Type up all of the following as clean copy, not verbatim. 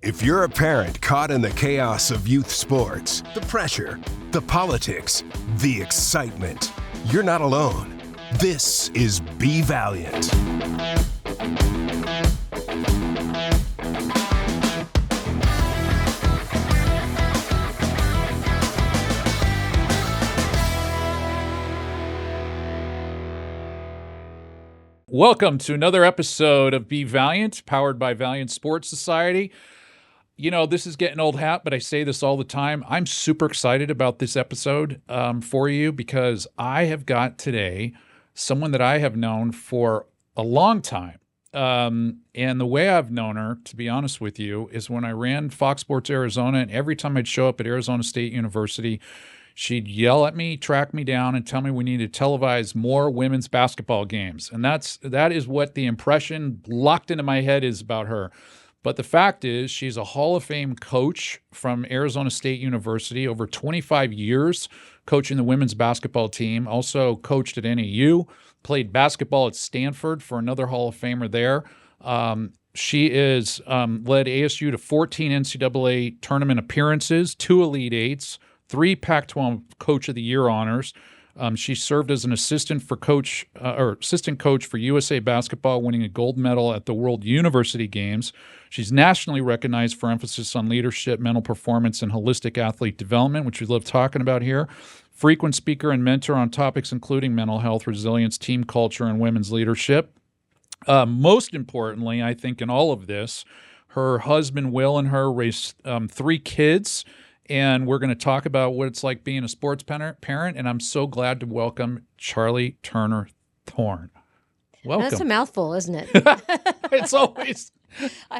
If you're a parent caught in the chaos of youth sports, the pressure, the politics, the excitement, you're not alone. This is Be Valiant. Welcome to another episode of Be Valiant, powered by Valiant Sports Society. You know, this is getting old hat, but I say this all the time. I'm super excited about this episode for you because I have got today someone that I have known for a long time. And the way I've known her, to be honest with you, is when I ran Fox Sports Arizona, and every time I'd show up at Arizona State University, she'd yell at me, track me down, and tell me we need to televise more women's basketball games. And that is what the impression locked into my head is about her. But the fact is, she's a Hall of Fame coach from Arizona State University, over 25 years coaching the women's basketball team, also coached at NAU, played basketball at Stanford for another Hall of Famer there. She is led ASU to 14 NCAA tournament appearances, 2 Elite Eights, 3 Pac-12 Coach of the Year honors. She served as an assistant coach for USA Basketball, winning a gold medal at the World University Games. She's nationally recognized for emphasis on leadership, mental performance, and holistic athlete development, which we love talking about here. Frequent speaker and mentor on topics including mental health, resilience, team culture, and women's leadership. Most importantly, I think in all of this, her husband Will and her raised 3 kids. And we're going to talk about what it's like being a sports parent. And I'm so glad to welcome Charli Turner Thorne. Welcome. That's a mouthful, isn't it? It's always.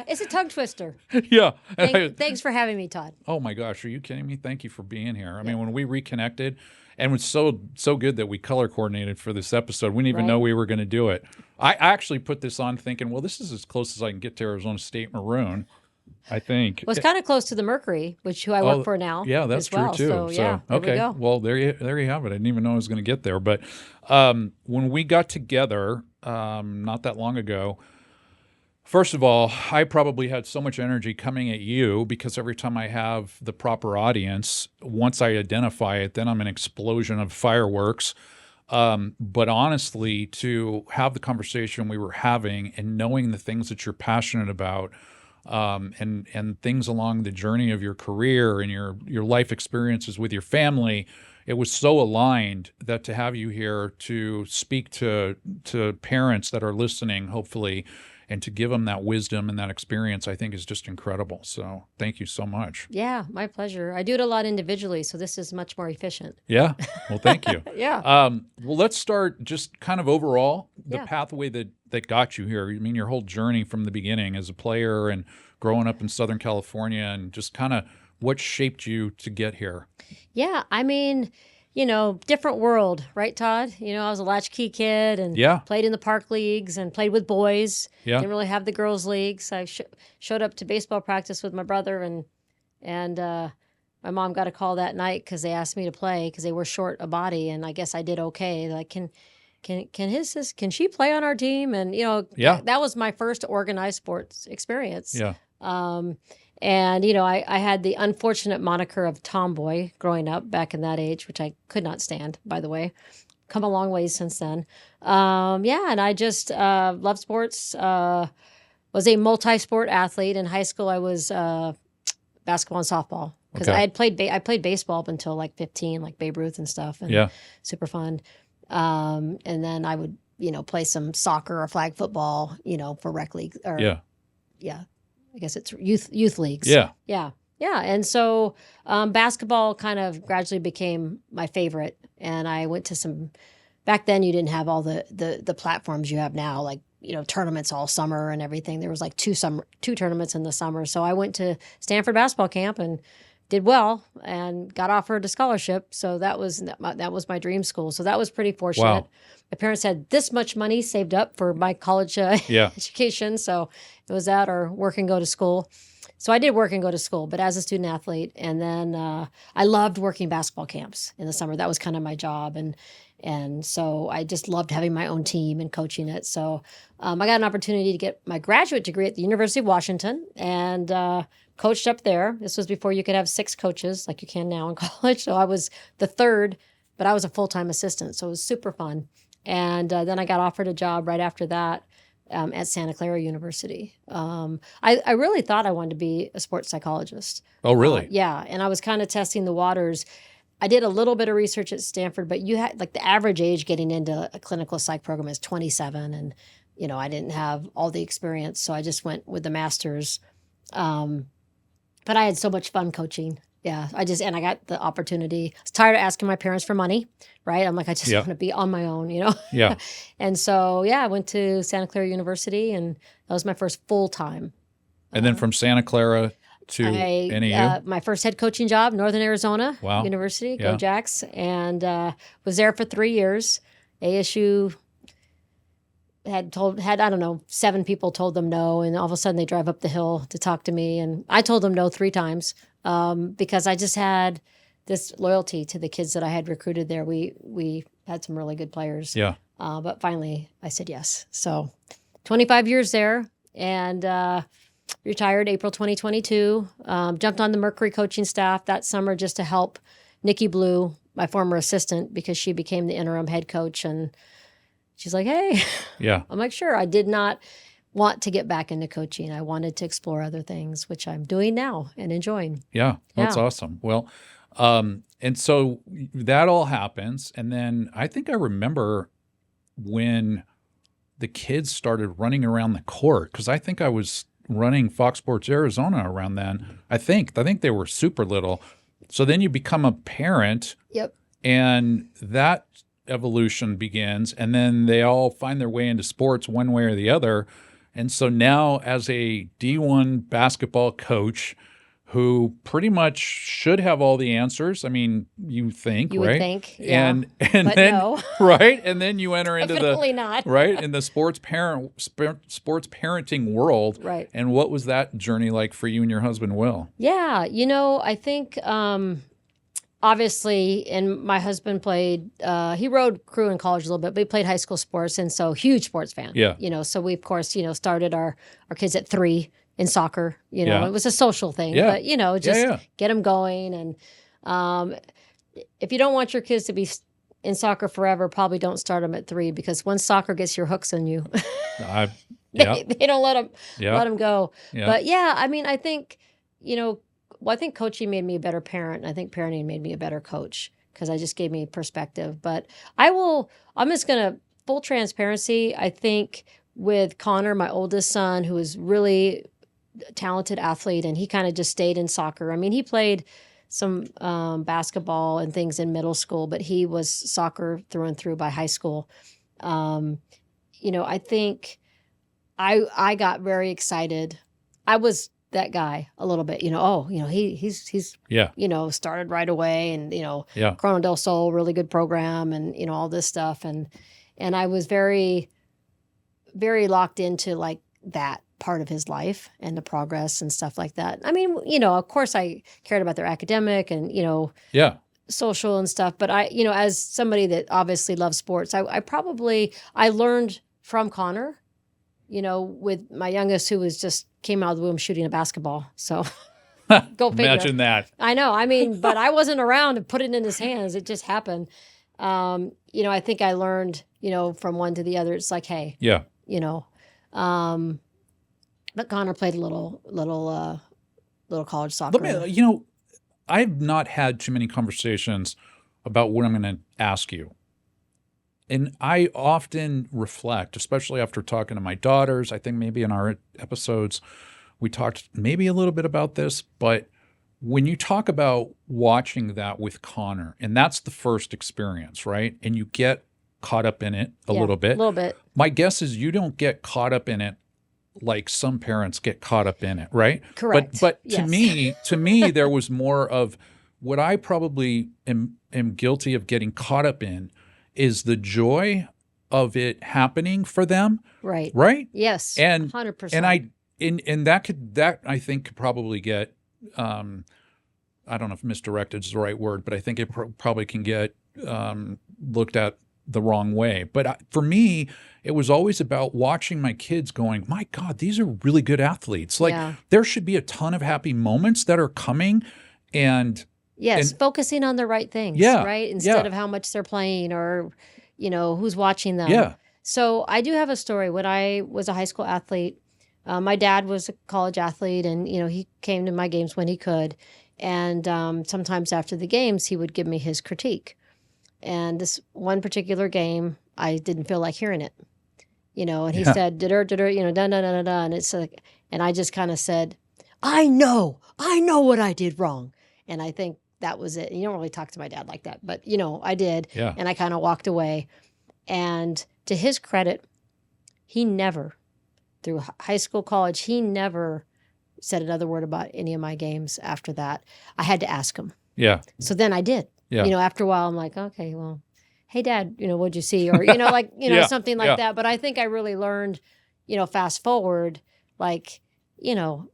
It's a tongue twister. Yeah. Thanks for having me, Todd. Oh, my gosh. Are you kidding me? Thank you for being here. I mean, when we reconnected, and it was so good that we color coordinated for this episode. We didn't even know we were going to do it. I actually put this on thinking, well, this is as close as I can get to Arizona State Maroon. I think. Well, it's kind of close to the Mercury, who I work for now. Yeah, that's true too. So yeah, okay. We go. Well, there you have it. I didn't even know I was going to get there. But when we got together not that long ago, first of all, I probably had so much energy coming at you because every time I have the proper audience, once I identify it, then I'm an explosion of fireworks. But honestly, to have the conversation we were having and knowing the things that you're passionate about, and things along the journey of your career and your life experiences with your family, it was so aligned that to have you here to speak to parents that are listening, hopefully, and to give them that wisdom and that experience, I think is just incredible. So thank you so much. Yeah, my pleasure. I do it a lot individually, so this is much more efficient. Yeah. Well, thank you. Yeah. Well, let's start just kind of overall, the pathway that got you here. I mean, your whole journey from the beginning as a player and growing up in Southern California, and just kind of what shaped you to get here. Yeah, I mean, different world, right, Todd? I was a latchkey kid and played in the park leagues and played with boys. Yeah. Didn't really have the girls' leagues. I showed up to baseball practice with my brother, and my mom got a call that night because they asked me to play because they were short a body, and I guess I did okay. Like, can she play on our team? And that was my first organized sports experience. Yeah. And, I had the unfortunate moniker of tomboy growing up back in that age, which I could not stand, by the way. Come a long ways since then. And I just loved sports, was a multi-sport athlete. In high school, I was basketball and softball. Because I played baseball up until like 15, like Babe Ruth and stuff. And super fun. And then I would, play some soccer or flag football, for rec league. I guess it's youth leagues. Yeah. Yeah. Yeah. And so basketball kind of gradually became my favorite. And I went to back then you didn't have all the platforms you have now, like, tournaments all summer and everything. There was like 2 tournaments in the summer. So I went to Stanford basketball camp and did well and got offered a scholarship. So that was my dream school. So that was pretty fortunate. Wow. My parents had this much money saved up for my college education. So it was that or work and go to school. So I did work and go to school, but as a student athlete. And then I loved working basketball camps in the summer. That was kind of my job. And so I just loved having my own team and coaching it. So I got an opportunity to get my graduate degree at the University of Washington and coached up there. This was before you could have 6 coaches like you can now in college. So I was the third, but I was a full-time assistant. So it was super fun. And then I got offered a job right after that at Santa Clara University. I really thought I wanted to be a sports psychologist. Oh, really? Yeah. And I was kind of testing the waters. I did a little bit of research at Stanford, but you had like the average age getting into a clinical psych program is 27. And, I didn't have all the experience. So I just went with the master's. But I had so much fun coaching. Yeah, I got the opportunity. I was tired of asking my parents for money, right? I'm like, I just want to be on my own, Yeah. And so, I went to Santa Clara University, and that was my first full time. And then from Santa Clara to NAU? My first head coaching job, Northern Arizona Wow. University, Yeah. go Jacks, and was there for 3 years. ASU had I don't know, 7 people told them no, and all of a sudden they drive up the hill to talk to me, and I told them no 3 times because I just had this loyalty to the kids that I had recruited there. We had some really good players. Yeah. But finally I said yes. So 25 years there, and retired April 2022. Jumped on the Mercury coaching staff that summer just to help Nikki Blue, my former assistant, because she became the interim head coach, and she's like, hey. Yeah. I'm like, sure. I did not want to get back into coaching. I wanted to explore other things, which I'm doing now and enjoying. Yeah. That's Yeah. awesome. Well, and so that all happens. And then I think I remember when the kids started running around the court, because I think I was running Fox Sports Arizona around then. I think they were super little. So then you become a parent. Yep. And that evolution begins, and then they all find their way into sports one way or the other. And so now, as a D1 basketball coach who pretty much should have all the answers, I mean, you think, You right? would think, yeah. And But then no. right, and then you enter into Definitely not. right in the sports parenting world. Right. And what was that journey like for you and your husband, Will? Yeah. I think obviously, and my husband played, he rode crew in college a little bit, but he played high school sports. And so huge sports fan. Yeah. So we, of course, started our kids at 3 in soccer. Yeah. It was a social thing, Yeah. but, just Yeah. get them going. And if you don't want your kids to be in soccer forever, probably don't start them at 3, because once soccer gets your hooks in you, Yeah. they don't let them Yeah. go. Yeah. But yeah, I mean, I think, I think coaching made me a better parent. I think parenting made me a better coach, because I just gave me perspective. But I'm just going to, full transparency, I think with Connor, my oldest son, who is really a talented athlete, and he kind of just stayed in soccer. I mean, he played some basketball and things in middle school, but he was soccer through and through by high school. I think I got very excited. I was that guy a little bit, he's Yeah. started right away, and Yeah. Corona del Sol, really good program, and all this stuff, and I was very, very locked into like that part of his life and the progress and stuff like that. I mean, of course I cared about their academic and Yeah. social and stuff, but I, as somebody that obviously loves sports, I learned from Connor, with my youngest, who came out of the womb shooting a basketball. So go figure. Imagine that. I know. I mean, but I wasn't around to put it in his hands. It just happened. I think I learned, from one to the other. It's like, hey, Yeah. But Connor played a little college soccer. Let me, I've not had too many conversations about what I'm going to ask you. And I often reflect, especially after talking to my daughters. I think maybe in our episodes, we talked maybe a little bit about this, but when you talk about watching that with Connor, and that's the first experience, right? And you get caught up in it a little bit. A little bit. My guess is you don't get caught up in it like some parents get caught up in it, right? Correct. But Yes. to me, there was more of what I probably am guilty of getting caught up in is the joy of it happening for them, Right. right? Yes. And 100%. and And that I think could probably get, I don't know if misdirected is the right word, but I think it probably can get looked at the wrong way. But for me, it was always about watching my kids going, my God, these are really good athletes. Like there should be a ton of happy moments that are coming. And yes, focusing on the right things, right? Instead of how much they're playing or, who's watching them. Yeah. So I do have a story. When I was a high school athlete, my dad was a college athlete, and, he came to my games when he could. And sometimes after the games, he would give me his critique. And this one particular game, I didn't feel like hearing it, and he said, dun, dun, dun, dun, dun. And it's like, and I just kind of said, I know what I did wrong. And I think that was it. And you don't really talk to my dad like that, but I did. Yeah. And I kind of walked away. And to his credit, he never, through high school, college, he never said another word about any of my games after that. I had to ask him. Yeah. So then I did. Yeah. After a while, I'm like, okay, well, hey, Dad, what'd you see? Or, something like that. But I think I really learned, fast forward, like, you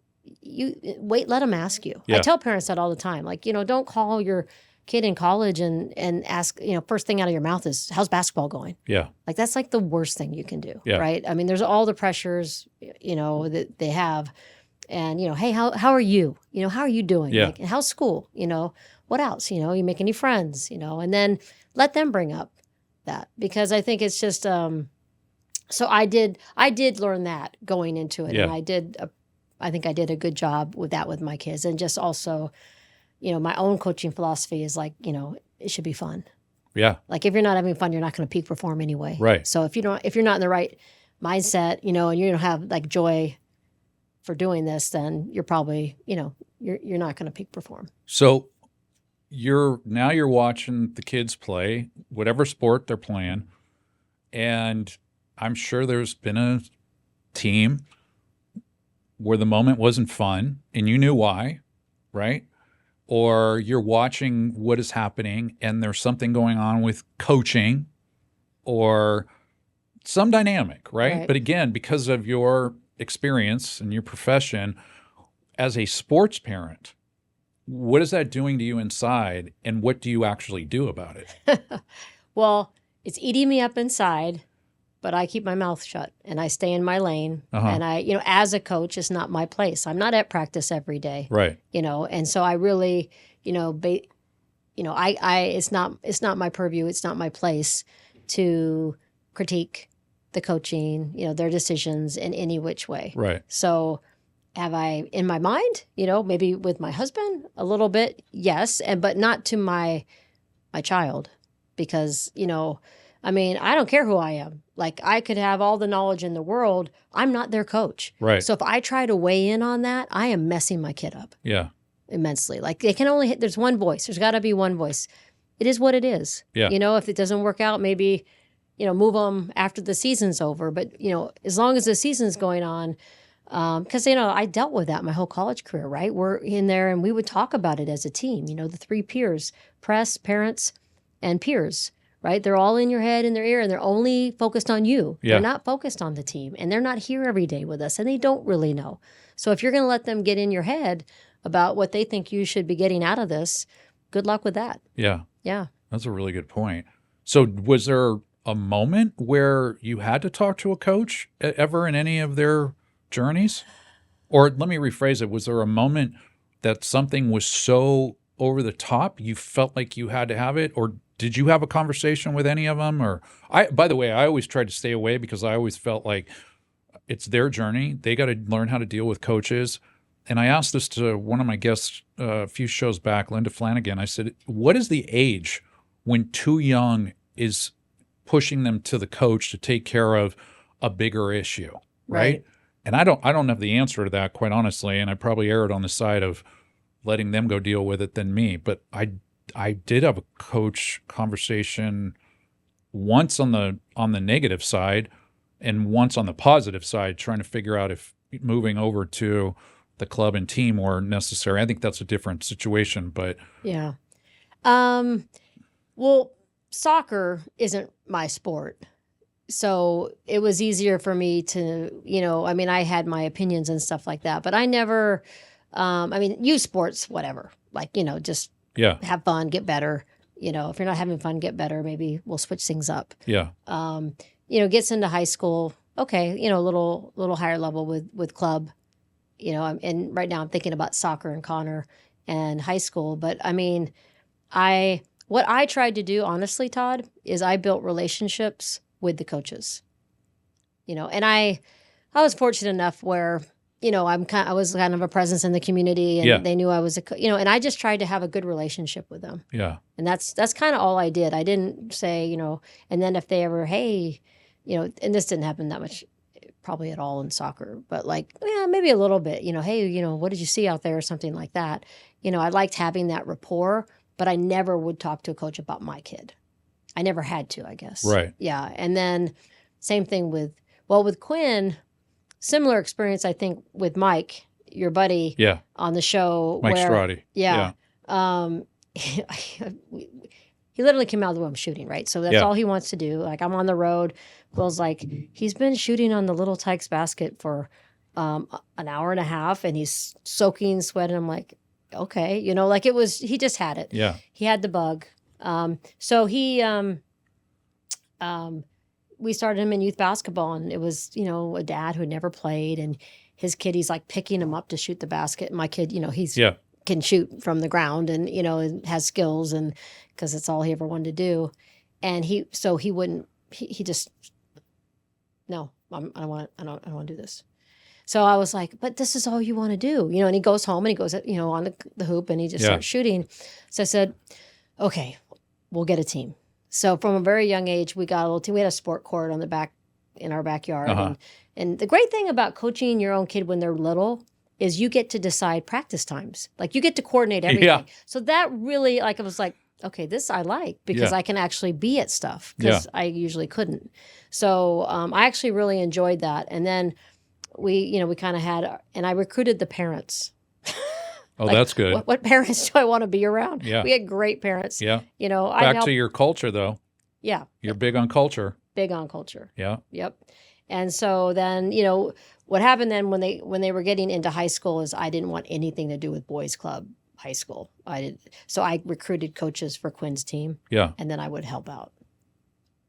wait, let them ask you. Yeah. I tell parents that all the time. Like, don't call your kid in college and ask, first thing out of your mouth is, how's basketball going? Yeah. Like, that's like the worst thing you can do. Yeah. Right. I mean, there's all the pressures, that they have. And, hey, how are you? How are you doing? Yeah. Like, how's school? What else? You make any friends? And then let them bring up that, because I think it's just, so I did learn that going into it. Yeah. And I think I did a good job with that with my kids. And just also, my own coaching philosophy is like, it should be fun. Yeah. Like, if you're not having fun, you're not going to peak perform anyway. Right. So if you're not in the right mindset, and you don't have like joy for doing this, then you're probably, you're not going to peak perform. So you're watching the kids play whatever sport they're playing, and I'm sure there's been a team where the moment wasn't fun and you knew why, right? Or you're watching what is happening and there's something going on with coaching or some dynamic, right? But again, because of your experience and your profession as a sports parent, what is that doing to you inside, and what do you actually do about it? Well, it's eating me up inside, but I keep my mouth shut and I stay in my lane. And I, as a coach, it's not my place. I'm not at practice every day. Right. And so I really, it's not my purview. It's not my place to critique the coaching, their decisions in any which way. Right. So have I in my mind, maybe with my husband a little bit, yes, but not to my child, because, I mean, I don't care who I am. Like, I could have all the knowledge in the world. I'm not their coach. Right. So if I try to weigh in on that, I am messing my kid up. Yeah. Immensely. Like, they can only there's one voice. There's got to be one voice. It is what it is. Yeah. If it doesn't work out, maybe, move them after the season's over. But, as long as the season's going on, because, I dealt with that my whole college career, right? We're in there and we would talk about it as a team, the three peers, press, parents, and peers, right? They're all in your head, in their ear, and they're only focused on you. Yeah. They're not focused on the team, and they're not here every day with us, and they don't really know. So if you're going to let them get in your head about what they think you should be getting out of this, good luck with that. Yeah. Yeah. That's a really good point. So was there a moment where you had to talk to a coach ever in any of their journeys? Or let me rephrase it. Was there a moment that something was so over the top you felt like you had to have it? Or did you have a conversation with any of them? Or by the way, I always tried to stay away because I always felt like it's their journey. They got to learn how to deal with coaches. And I asked this to one of my guests a few shows back, Linda Flanagan. I said, what is the age when too young is pushing them to the coach to take care of a bigger issue, right? And I don't have the answer to that, quite honestly, and I probably erred on the side of letting them go deal with it than me. But I did have a coach conversation once on the negative side and once on the positive side, trying to figure out if moving over to the club and team were necessary. I think that's a different situation, but yeah. Well, soccer isn't my sport. so it was easier for me to, I mean, I had my opinions and stuff like that, but I never, I mean, youth sports, whatever, like, just Yeah. have fun, get better. If you're not having fun, get better. Maybe we'll switch things up. Yeah. Gets into high school. Okay. A little higher level with club, and right now I'm thinking about soccer and Connor and high school. But I mean, what I tried to do, honestly, Todd, is I built relationships with the coaches, and I was fortunate enough where, I was kind of a presence in the community, and they knew I was and I just tried to have a good relationship with them. Yeah. And that's kind of all I did. I didn't say, and then if they ever, hey, and this didn't happen that much, probably at all in soccer, but like, yeah, maybe a little bit, hey, what did you see out there or something like that? I liked having that rapport, but I never would talk to a coach about my kid. I never had to, I guess. Right. Yeah. And then same thing with Quinn, similar experience, I think, with Mike, your buddy on the show. Mike Strati. Yeah. He literally came out of the room shooting, right? So that's all he wants to do. Like, I'm on the road. Will's like, he's been shooting on the Little Tykes basket for an hour and a half, and he's soaking sweat. And I'm like, okay. Like, he just had it. Yeah. He had the bug. So he, we started him in youth basketball, and it was, a dad who had never played, and his kid, he's like picking him up to shoot the basket. And my kid, he's can shoot from the ground, and and has skills, and because it's all he ever wanted to do. And he wouldn't. He just no. I don't want to do this. So I was like, but this is all you want to do, And he goes home and he goes, on the hoop, and he just starts shooting. So I said, okay, we'll get a team. So from a very young age, we got a little team. We had a sport court on the back in our backyard. And the great thing about coaching your own kid when they're little is you get to decide practice times. Like, you get to coordinate everything. Yeah. So that really, like, it was like, okay, this I like, because I can actually be at stuff, because I usually couldn't. So I actually really enjoyed that. And then we kind of had, and I recruited the parents. Oh, that's good. What parents do I want to be around? Yeah. We had great parents. Yeah. Back to your culture, though. Yeah. You're big on culture. Big on culture. Yeah. Yep. And so then, what happened then when they were getting into high school is I didn't want anything to do with boys club high school. So I recruited coaches for Quinn's team. Yeah. And then I would help out.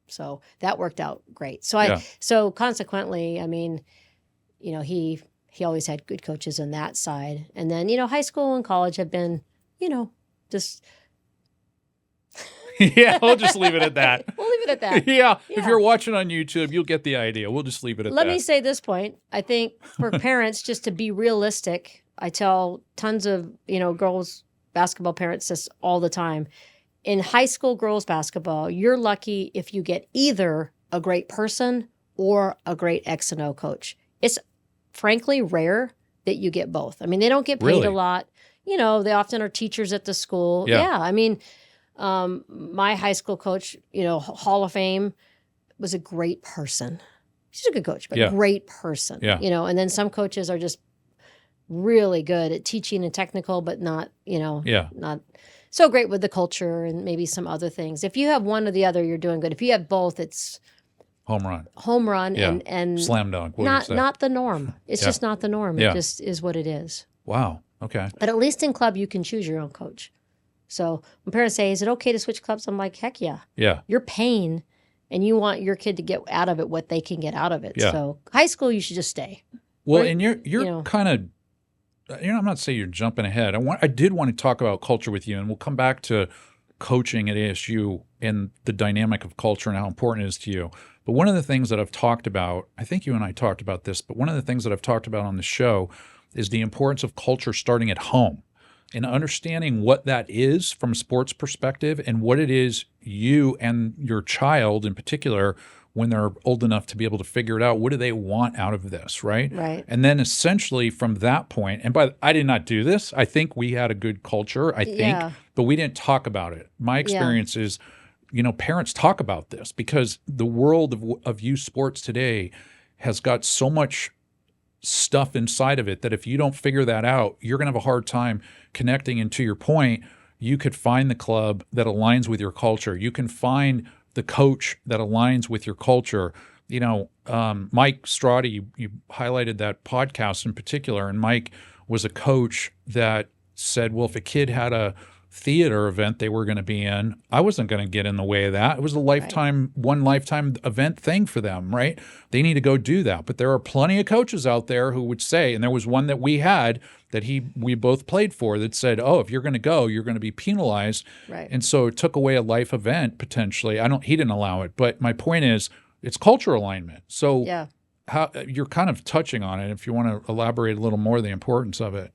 So that worked out great. So consequently, I mean, he always had good coaches on that side. And then, high school and college have been, just. Yeah, we'll just leave it at that. We'll leave it at that. Yeah. If you're watching on YouTube, you'll get the idea. We'll just leave it at that. Let me say this point. I think for parents, just to be realistic, I tell tons of, girls basketball parents this all the time. In high school girls basketball, you're lucky if you get either a great person or a great X and O coach. It's frankly rare that you get both. I mean, they don't get paid a lot. They often are teachers at the school. Yeah. I mean, my high school coach, Hall of Fame, was a great person. She's a good coach, but great person. Yeah. And then some coaches are just really good at teaching and technical, but not, not so great with the culture and maybe some other things. If you have one or the other, you're doing good. If you have both, it's home run and slam dunk. Not the norm. It's just not the norm. It just is what it is. Wow. Okay. But at least in club, you can choose your own coach. So when parents say, is it okay to switch clubs? I'm like, heck yeah. Yeah. You're paying, and you want your kid to get out of it what they can get out of it. Yeah. So high school, you should just stay. Well, and you're kind of, I'm not saying you're jumping ahead. I did want to talk about culture with you, and we'll come back to coaching at ASU and the dynamic of culture and how important it is to you. But one of the things that I've talked about, I think you and I talked about this, but one of the things that I've talked about on the show is the importance of culture starting at home. And understanding what that is from a sports perspective, and what it is you and your child in particular, when they're old enough to be able to figure it out, what do they want out of this, right? Right. And then essentially from that point, and I did not do this. I think we had a good culture, but we didn't talk about it. My experience is, parents talk about this because the world of youth sports today has got so much stuff inside of it that if you don't figure that out, you're going to have a hard time connecting. And to your point, you could find the club that aligns with your culture. You can find the coach that aligns with your culture. Mike Strati, you highlighted that podcast in particular, and Mike was a coach that said, well, if a kid had a theater event they were going to be in, I wasn't going to get in the way of that. It was a lifetime, one lifetime event thing for them, right? They need to go do that. But there are plenty of coaches out there who would say, and there was one that we had that we both played for that said, oh, if you're going to go, you're going to be penalized. Right. And so it took away a life event potentially. He didn't allow it. But my point is, it's culture alignment. So how you're kind of touching on it. If you want to elaborate a little more, the importance of it.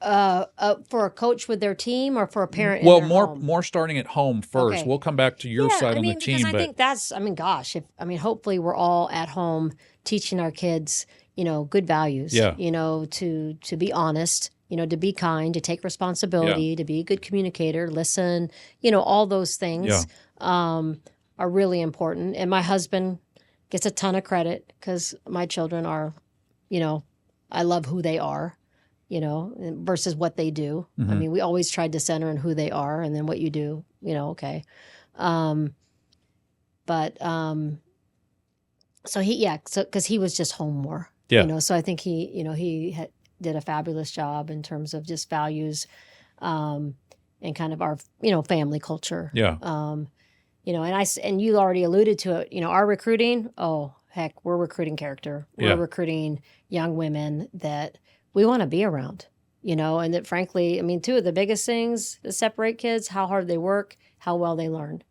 For a coach with their team or for a parent? Well, in their home? more starting at home first. Okay. We'll come back to your side on the team. Because I think that's, gosh, hopefully we're all at home teaching our kids, good values, to be honest, to be kind, to take responsibility, to be a good communicator, listen, all those things are really important. And my husband gets a ton of credit because my children are, I love who they are. Versus what they do. Mm-hmm. We always tried to center in who they are and then what you do, okay. So because he was just home more, so I think he did a fabulous job in terms of just values, and kind of our, family culture. Yeah. And you already alluded to it, our recruiting, oh, heck, we're recruiting character. We're recruiting young women that we want to be around, and that frankly, two of the biggest things that separate kids, how hard they work, how well they learn,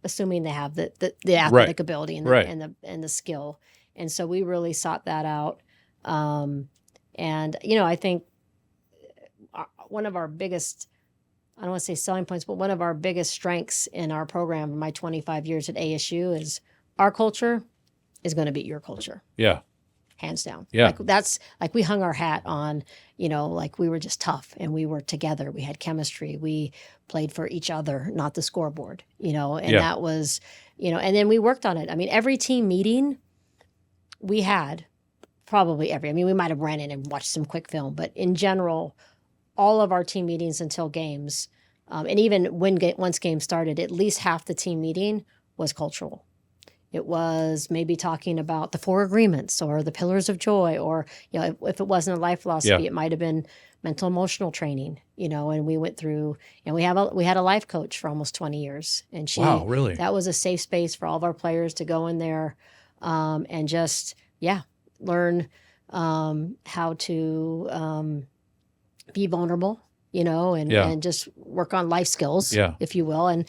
assuming they have the athletic ability and the skill. And so we really sought that out. I think one of our biggest, I don't want to say selling points, but one of our biggest strengths in our program in my 25 years at ASU is our culture is going to beat your culture. Yeah. Hands down. Yeah. That's we hung our hat on, we were just tough and we were together. We had chemistry. We played for each other, not the scoreboard, that was, and then we worked on it. Every team meeting we had, probably we might have ran in and watched some quick film, but in general, all of our team meetings until games, and even once games started, at least half the team meeting was cultural. It was maybe talking about the 4 agreements or the pillars of joy, or, if it wasn't a life philosophy, it might have been mental emotional training, and we went through, and we had a life coach for almost 20 years. And wow, really? That was a safe space for all of our players to go in there, and just, learn, how to, be vulnerable, and just work on life skills, if you will. And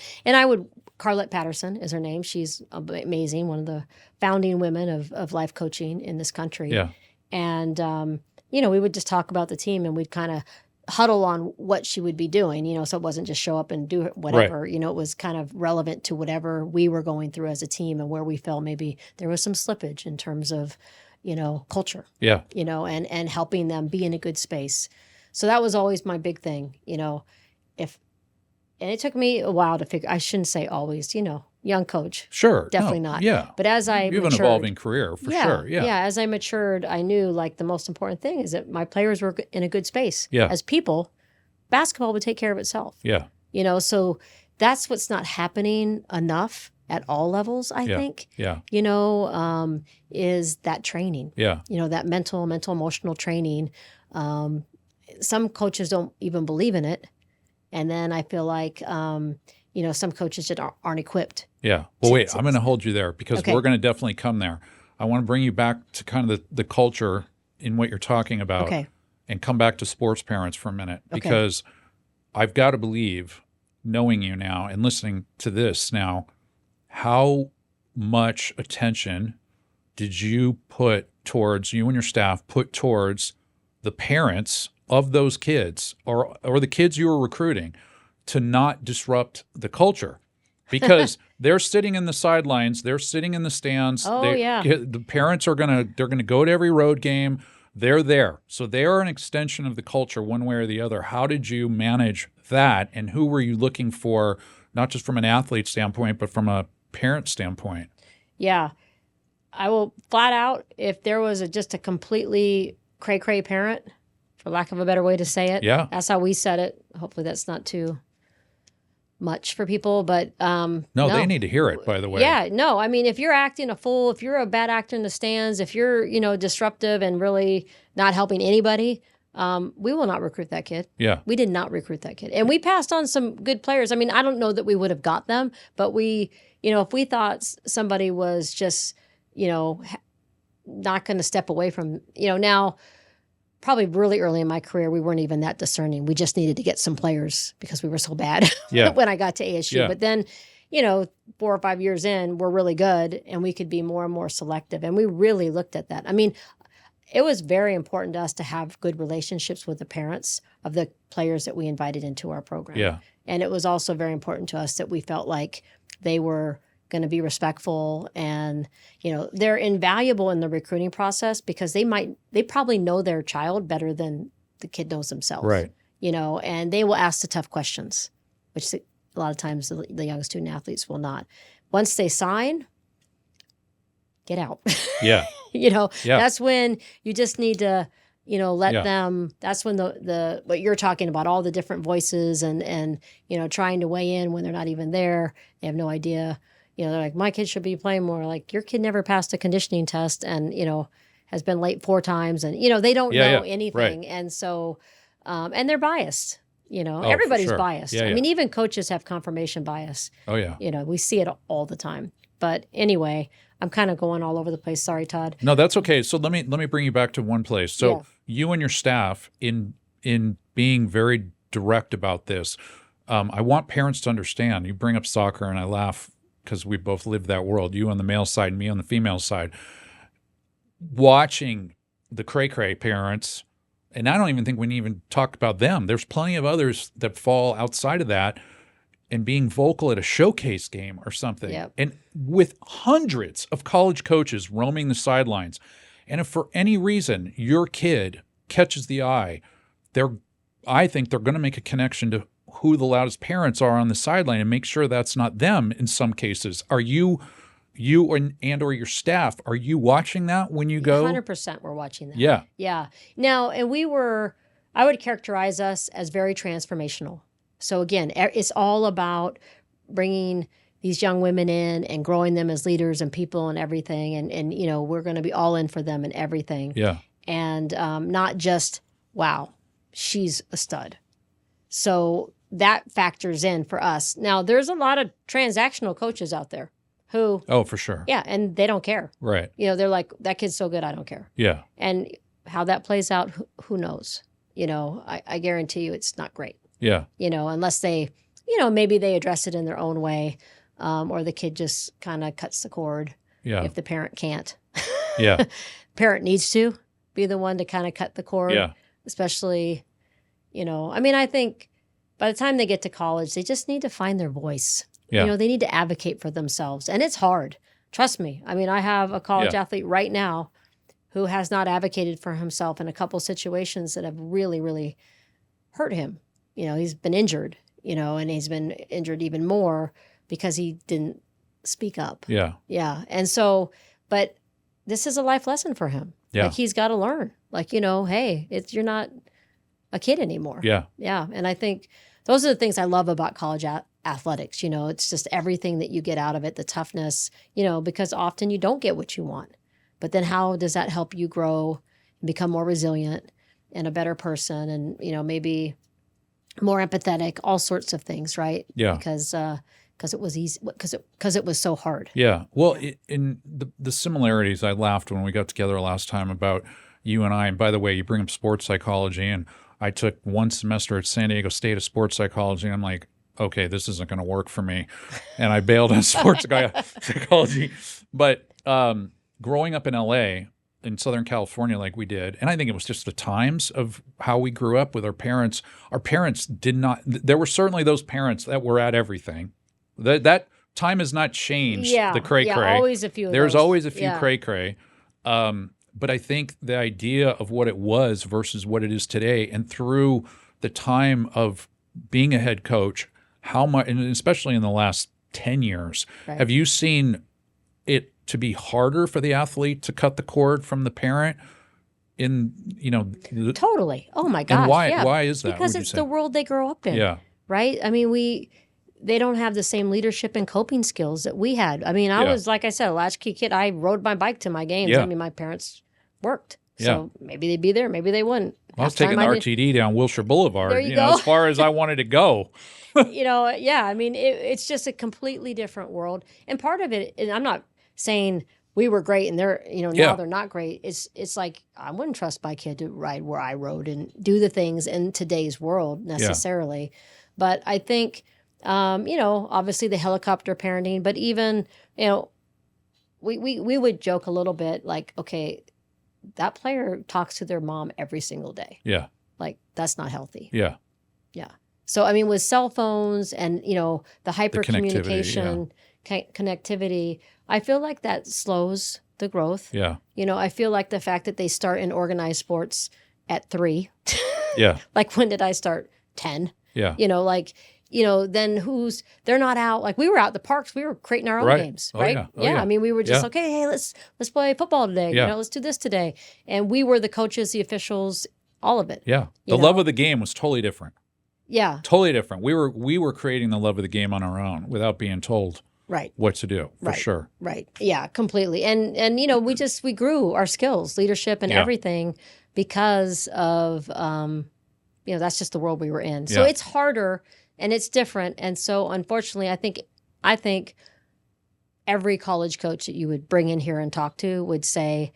Carlette Patterson is her name. She's amazing, one of the founding women of life coaching in this country. Yeah. And, we would just talk about the team and we'd kind of huddle on what she would be doing, so it wasn't just show up and do whatever, right. It was kind of relevant to whatever we were going through as a team and where we felt maybe there was some slippage in terms of, culture, and helping them be in a good space. So that was always my big thing, and it took me a while to figure, I shouldn't say always, young coach. Sure. Definitely not. Yeah. But as I You have matured, an evolving career for sure. Yeah. Yeah. As I matured, I knew the most important thing is that my players were in a good space. Yeah. As people, basketball would take care of itself. Yeah. So that's what's not happening enough at all levels, I think. Yeah. Is that training. Yeah. That mental, emotional training. Some coaches don't even believe in it. And then I feel like, some coaches just aren't equipped. Yeah. Well, wait, I'm going to hold you there because we're going to definitely come there. I want to bring you back to kind of the culture in what you're talking about and come back to sports parents for a minute because I've got to believe, knowing you now and listening to this now, how much attention did you and your staff put towards the parents of those kids or the kids you were recruiting to not disrupt the culture? Because they're sitting in the sidelines, they're sitting in the stands. The parents they're going to go to every road game. They're there. So they are an extension of the culture one way or the other. How did you manage that? And who were you looking for, not just from an athlete standpoint, but from a parent standpoint? Yeah. I will flat out, if there was just a completely cray-cray parent, for lack of a better way to say it. Yeah. That's how we said it. Hopefully that's not too much for people, but No, they need to hear it, by the way. Yeah, no. I mean, if you're acting a fool, if you're a bad actor in the stands, if you're, disruptive and really not helping anybody, we will not recruit that kid. Yeah. We did not recruit that kid. And we passed on some good players. I mean, I don't know that we would have got them, but we, if we thought somebody was just, not going to step away from, now probably really early in my career, we weren't even that discerning. We just needed to get some players because we were so bad when I got to ASU. Yeah. But then, 4 or 5 years in, we're really good and we could be more and more selective. And we really looked at that. I mean, it was very important to us to have good relationships with the parents of the players that we invited into our program. Yeah. And it was also very important to us that we felt like they were going to be respectful and, they're invaluable in the recruiting process because they probably know their child better than the kid knows themselves. Right. And they will ask the tough questions, which a lot of times the young student athletes will not. Once they sign, get out. Yeah. That's when you just need to, let them, that's when the what you're talking about, all the different voices and trying to weigh in when they're not even there. They have no idea. They're like, my kid should be playing more. Like, your kid never passed a conditioning test and, has been late 4 times. And, they don't know anything. Right. And so, and they're biased. Everybody's biased. Yeah, I mean, even coaches have confirmation bias. Oh, yeah. We see it all the time. But anyway, I'm kind of going all over the place. Sorry, Todd. No, that's okay. So let me bring you back to one place. So you and your staff in being very direct about this, I want parents to understand. You bring up soccer and I laugh because we both live that world, you on the male side and me on the female side. Watching the cray-cray parents, and I don't even think we even talk about them. There's plenty of others that fall outside of that, and being vocal at a showcase game or something. Yep. And with hundreds of college coaches roaming the sidelines. And if for any reason your kid catches the eye, I think they're going to make a connection to who the loudest parents are on the sideline and make sure that's not them in some cases. Are you and or your staff, are you watching that when you go? 100% we're watching that. Yeah. Yeah. Now, and I would characterize us as very transformational. So again, it's all about bringing these young women in and growing them as leaders and people and everything. And we're going to be all in for them and everything. Yeah. And not just, wow, she's a stud. So that factors in for us. Now, there's a lot of transactional coaches out there who... Oh, for sure. Yeah, and they don't care. Right. They're like, that kid's so good, I don't care. Yeah. And how that plays out, who knows? I guarantee you it's not great. Yeah. Unless they, maybe they address it in their own way, or the kid just kind of cuts the cord. Yeah. If the parent can't. Yeah. Parent needs to be the one to kind of cut the cord. Yeah. Especially, I think by the time they get to college, they just need to find their voice. Yeah. They need to advocate for themselves. And it's hard. Trust me. I mean, I have a college athlete right now who has not advocated for himself in a couple situations that have really, really hurt him. He's been injured, and he's been injured even more because he didn't speak up. Yeah. Yeah. And so, but this is a life lesson for him. Yeah. Like, he's got to learn. Like, hey, you're not a kid anymore. Yeah. Yeah. And I think those are the things I love about college athletics. It's just everything that you get out of it, the toughness, because often you don't get what you want. But then how does that help you grow and become more resilient and a better person and, maybe more empathetic, all sorts of things, right? Yeah. Because it was easy, because it was so hard. Yeah. Well, in the similarities, I laughed when we got together last time about you and I. And by the way, you bring up sports psychology, and I took one semester at San Diego State of sports psychology, and I'm like, okay, this isn't going to work for me. And I bailed on sports psychology. But growing up in LA, in Southern California like we did, and I think it was just the times of how we grew up with our parents did not, there were certainly those parents that were at everything. That time has not changed the cray-cray. Yeah, always a few of There's those. always a few cray-cray. But I think the idea of what it was versus what it is today, and through the time of being a head coach, how much, and especially in the last 10 years, have you seen it to be harder for the athlete to cut the cord from the parent? Totally. Oh my gosh. And why is that? Because it's the world they grow up in. Yeah. Right? I mean, they don't have the same leadership and coping skills that we had. I mean, I was, like I said, a latchkey kid. I rode my bike to my games. Yeah. I mean, my parents worked. So maybe they'd be there, maybe they wouldn't. I was taking the RTD down Wilshire Boulevard, There you go. as far as I wanted to go. I mean, it's just a completely different world. And part of it, and I'm not saying we were great and they're, now they're not great. It's like, I wouldn't trust my kid to ride where I rode and do the things in today's world necessarily. But I think, obviously the helicopter parenting, but even, we would joke a little bit like, okay, that player talks to their mom every single day. Yeah. Like, that's not healthy. Yeah. Yeah. So, I mean, with cell phones and, the hyper communication, connectivity, I feel like that slows the growth. Yeah. I feel like the fact that they start in organized sports at 3. Yeah. Like, when did I start? 10. Yeah. Then they're not out. Like, we were out in the parks. We were creating our own games, right? Yeah. I mean, we were just, okay, hey, let's play football today. Yeah. Let's do this today. And we were the coaches, the officials, all of it. Yeah. The love of the game was totally different. Yeah. Totally different. We were creating the love of the game on our own without being told what to do, for sure. Right. Yeah, completely. And we grew our skills, leadership and everything because of that's just the world we were in. So it's harder and it's different. And so unfortunately, I think every college coach that you would bring in here and talk to would say,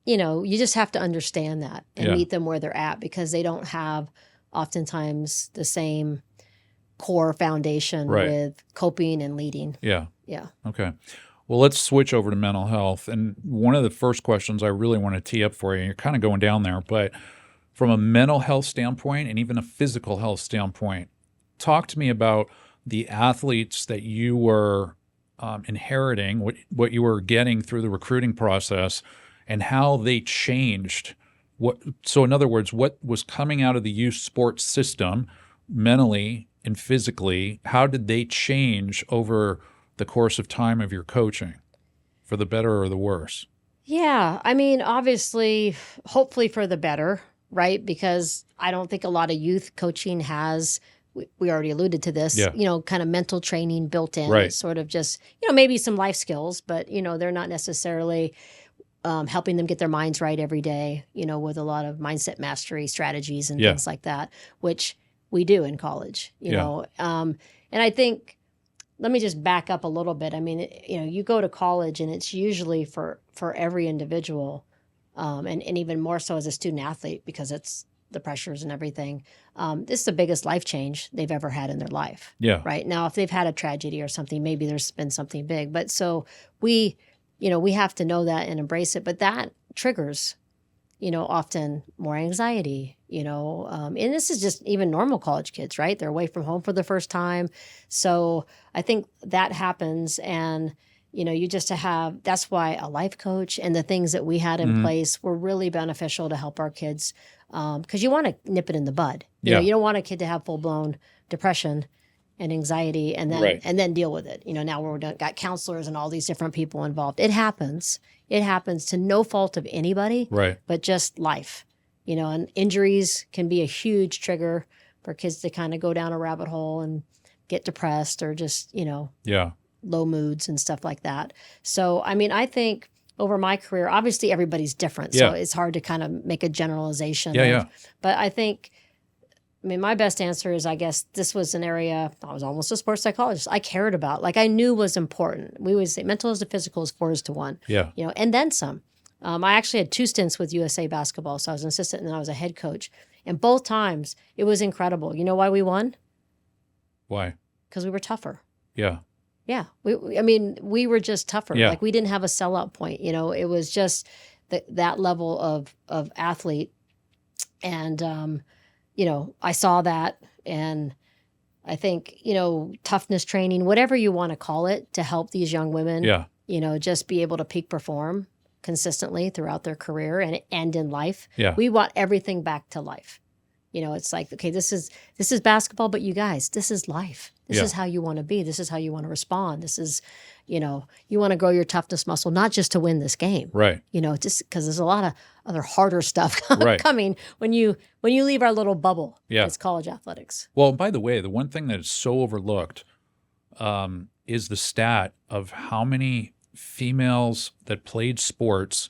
you just have to understand that and meet them where they're at, because they don't have oftentimes the same core foundation with coping and leading. Yeah. Yeah. Okay. Well, let's switch over to mental health. And one of the first questions I really want to tee up for you, you're kind of going down there, but from a mental health standpoint and even a physical health standpoint, talk to me about the athletes that you were inheriting, what you were getting through the recruiting process, and how they changed. So in other words, what was coming out of the youth sports system mentally and physically, how did they change over the course of time of your coaching, for the better or the worse? Yeah. I mean, obviously, hopefully for the better, right? Because I don't think a lot of youth coaching has, we already alluded to this, kind of mental training built in. Right. It's sort of just, maybe some life skills, but, they're not necessarily helping them get their minds right every day, with a lot of mindset mastery strategies and things like that, which we do in college, know. And I think, let me just back up a little bit. I mean, you go to college and it's usually for every individual, and even more so as a student athlete, because it's the pressures and everything. This is the biggest life change they've ever had in their life. Yeah. Right. Now, if they've had a tragedy or something, maybe there's been something big. But so we have to know that and embrace it. But that triggers, often more anxiety, and this is just even normal college kids, right? They're away from home for the first time. So I think that happens. And, you just have, that's why a life coach and the things that we had in place were really beneficial to help our kids. Because you want to nip it in the bud. You don't want a kid to have full blown depression and anxiety and then deal with it. Now we've got counselors and all these different people involved. It happens. It happens to no fault of anybody, but just life. And injuries can be a huge trigger for kids to kind of go down a rabbit hole and get depressed or just, low moods and stuff like that. So, I mean, I think over my career, obviously everybody's different. So it's hard to kind of make a generalization. But I think, my best answer is, I guess this was an area, I was almost a sports psychologist, I cared about, like I knew was important. We would say mental to physical is 4:1. Yeah. And then some. I actually had 2 stints with USA basketball. So I was an assistant and then I was a head coach. And both times it was incredible. You know why we won? Why? Because we were tougher. Yeah. Yeah. We were just tougher. Yeah. Like we didn't have a sellout point. It was just that level of athlete. And, I saw that, and I think, toughness training, whatever you want to call it, to help these young women, just be able to peak perform consistently throughout their career and in life. Yeah. We want everything back to life. It's like, okay, this is basketball, but you guys, this is life. This is how you want to be. This is how you want to respond. This is, you want to grow your toughness muscle, not just to win this game. Right. Just because there's a lot of other harder stuff Right. coming when you leave our little bubble. Yeah. It's college athletics. Well, by the way, the one thing that is so overlooked is the stat of how many females that played sports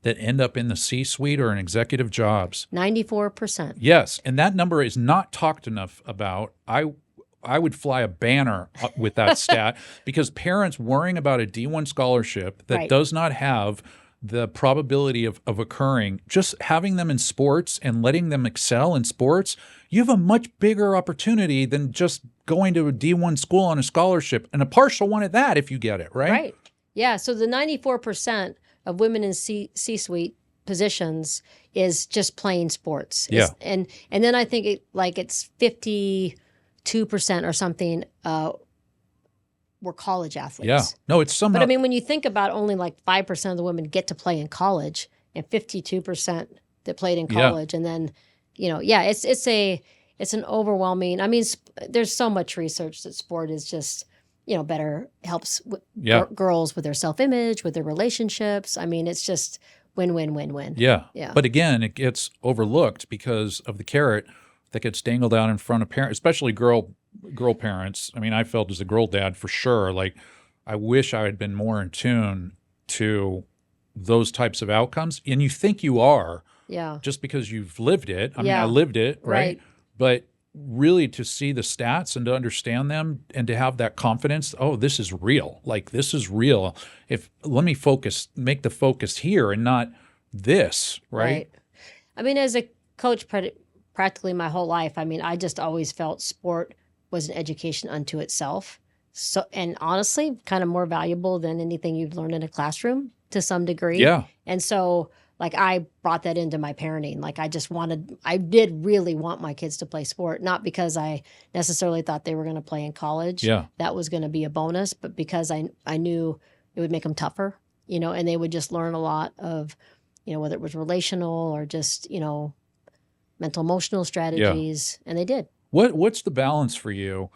that end up in the C-suite or in executive jobs. 94%. Yes, and that number is not talked enough about. I would fly a banner with that stat because parents worrying about a D1 scholarship that Right. does not have the probability of occurring, just having them in sports and letting them excel in sports, you have a much bigger opportunity than just going to a D1 school on a scholarship, and a partial one at that if you get it, right? Right. Yeah. So the 94% of women in C-suite positions is just playing sports. Yeah. And then I think it's 52% or something were college athletes. Yeah. No, it's somehow. But I mean, when you think about only like 5% of the women get to play in college and 52% that played in college, and then, it's an overwhelming. I mean, there's so much research that sport is just, better helps girls with their self-image, with their relationships. I mean, it's just win, win, win, win. Yeah. Yeah. But again, it gets overlooked because of the carrot that gets dangled out in front of parents, especially girl parents. I mean, I felt as a girl dad for sure, like I wish I had been more in tune to those types of outcomes. And you think you are just because you've lived it. I mean, I lived it, right? But really to see the stats and to understand them and to have that confidence, oh, this is real. Like, this is real. Let me make the focus here and not this, right? I mean, as a coach practically my whole life, I mean, I just always felt sport was an education unto itself. So, and honestly, kind of more valuable than anything you've learned in a classroom to some degree. Yeah. And so, like, I brought that into my parenting. Like, I did really want my kids to play sport, not because I necessarily thought they were going to play in college. Yeah. That was going to be a bonus, but because I knew it would make them tougher, and they would just learn a lot of, whether it was relational or just, mental emotional strategies, and they did. What's the balance for you?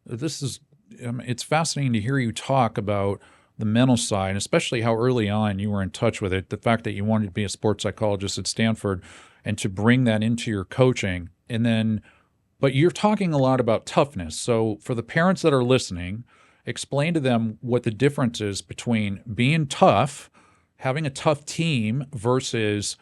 This is, it's fascinating to hear you talk about the mental side, especially how early on you were in touch with it, the fact that you wanted to be a sports psychologist at Stanford and to bring that into your coaching. And then, but you're talking a lot about toughness. So for the parents that are listening, explain to them what the difference is between being tough, having a tough team versus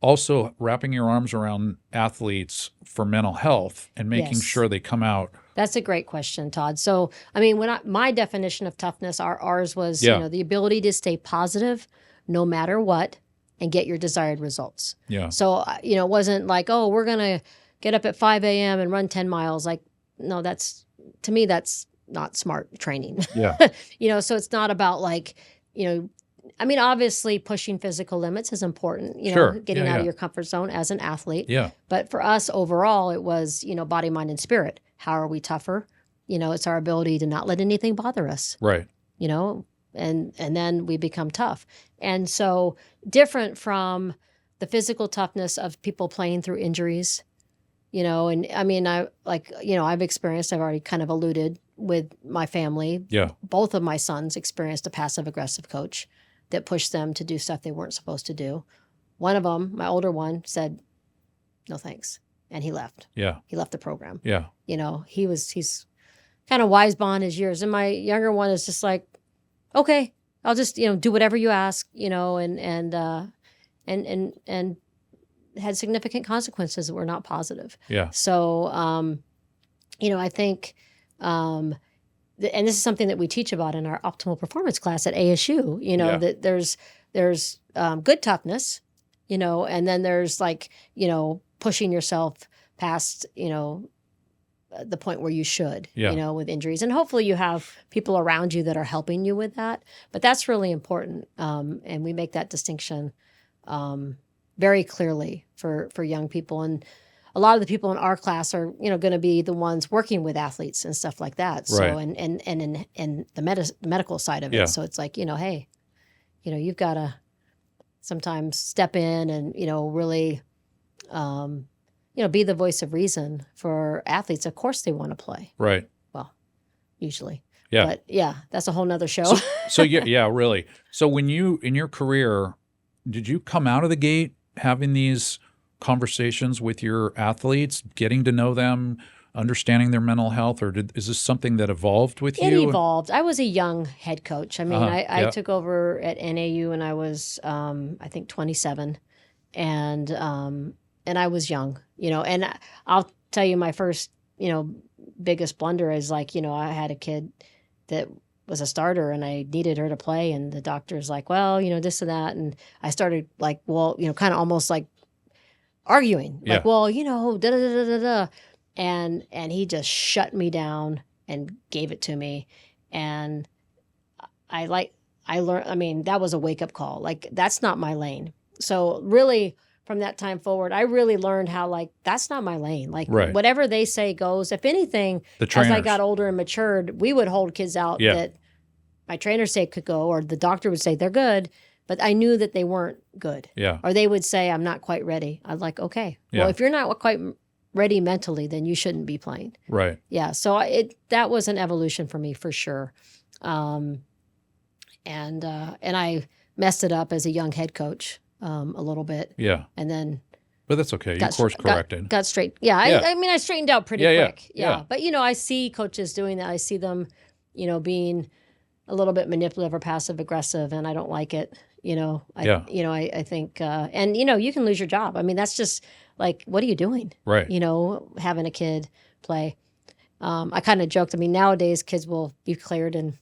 also wrapping your arms around athletes for mental health and making sure they come out. That's a great question, Todd. So, I mean, my definition of toughness, ours was, the ability to stay positive no matter what and get your desired results. Yeah. So, it wasn't like, oh, we're going to get up at 5 a.m. and run 10 miles. Like, no, to me, that's not smart training. Yeah. So it's not about like, I mean, obviously pushing physical limits is important, getting out of your comfort zone as an athlete. Yeah. But for us overall, it was, body, mind, and spirit. How are we tougher? It's our ability to not let anything bother us. Right. And then we become tough. And so different from the physical toughness of people playing through injuries, and I mean, I've already kind of alluded with my family. Yeah. Both of my sons experienced a passive aggressive coach that pushed them to do stuff they weren't supposed to do. One of them, my older one, said, no thanks. And he left. Yeah. He left the program. Yeah. He's kind of wise beyond his years. And my younger one is just like, okay, I'll just, do whatever you ask, and had significant consequences that were not positive. Yeah. So, I think, and this is something that we teach about in our optimal performance class at ASU, that there's good toughness, and then there's like, pushing yourself past, the point where you should, with injuries. And hopefully you have people around you that are helping you with that. But that's really important. And we make that distinction very clearly for young people. And a lot of the people in our class are, going to be the ones working with athletes and stuff like that. So, right. and in the medical side of it. Yeah. So it's like, hey, you've got to sometimes step in and, really, be the voice of reason for athletes. Of course they want to play. Right. Well, usually. Yeah. But yeah, that's a whole nother show. So yeah, really. So when you, in your career, did you come out of the gate having these conversations with your athletes, getting to know them, understanding their mental health, or is this something that evolved with It you? evolved. I was a young head coach. I mean, I Yeah. took over at NAU when I was, I think, 27, and I was young, And I'll tell you, my first, biggest blunder is like, I had a kid that was a starter, and I needed her to play, and the doctor's like, well, this and that, and I started like, well, kind of almost like arguing, Yeah. like, well, da da da da da. And he just shut me down and gave it to me. And I learned, I mean, that was a wake up call. Like, that's not my lane. So really from that time forward, I really learned how, like, that's not my lane. Like, Right. whatever they say goes. If anything, The as I trainers. got older and matured, we would hold kids out Yeah. that my trainers say could go, or the doctor would say they're good, but I knew that they weren't good. Yeah. Or they would say, I'm not quite ready. I'd like, okay, Yeah. well, if you're not quite ready mentally, then you shouldn't be playing. Right. Yeah. So that was an evolution for me for sure. And I messed it up as a young head coach a little bit. Yeah. And then But that's okay. You got course corrected. got straight. Yeah. Yeah. I mean, I straightened out pretty Yeah, quick. yeah. But, I see coaches doing that. I see them, being a little bit manipulative or passive aggressive, and I don't like it. I think, and you can lose your job. I mean, that's just like, what are you doing? Right. Having a kid play. I kind of joked. I mean, nowadays kids will be cleared and,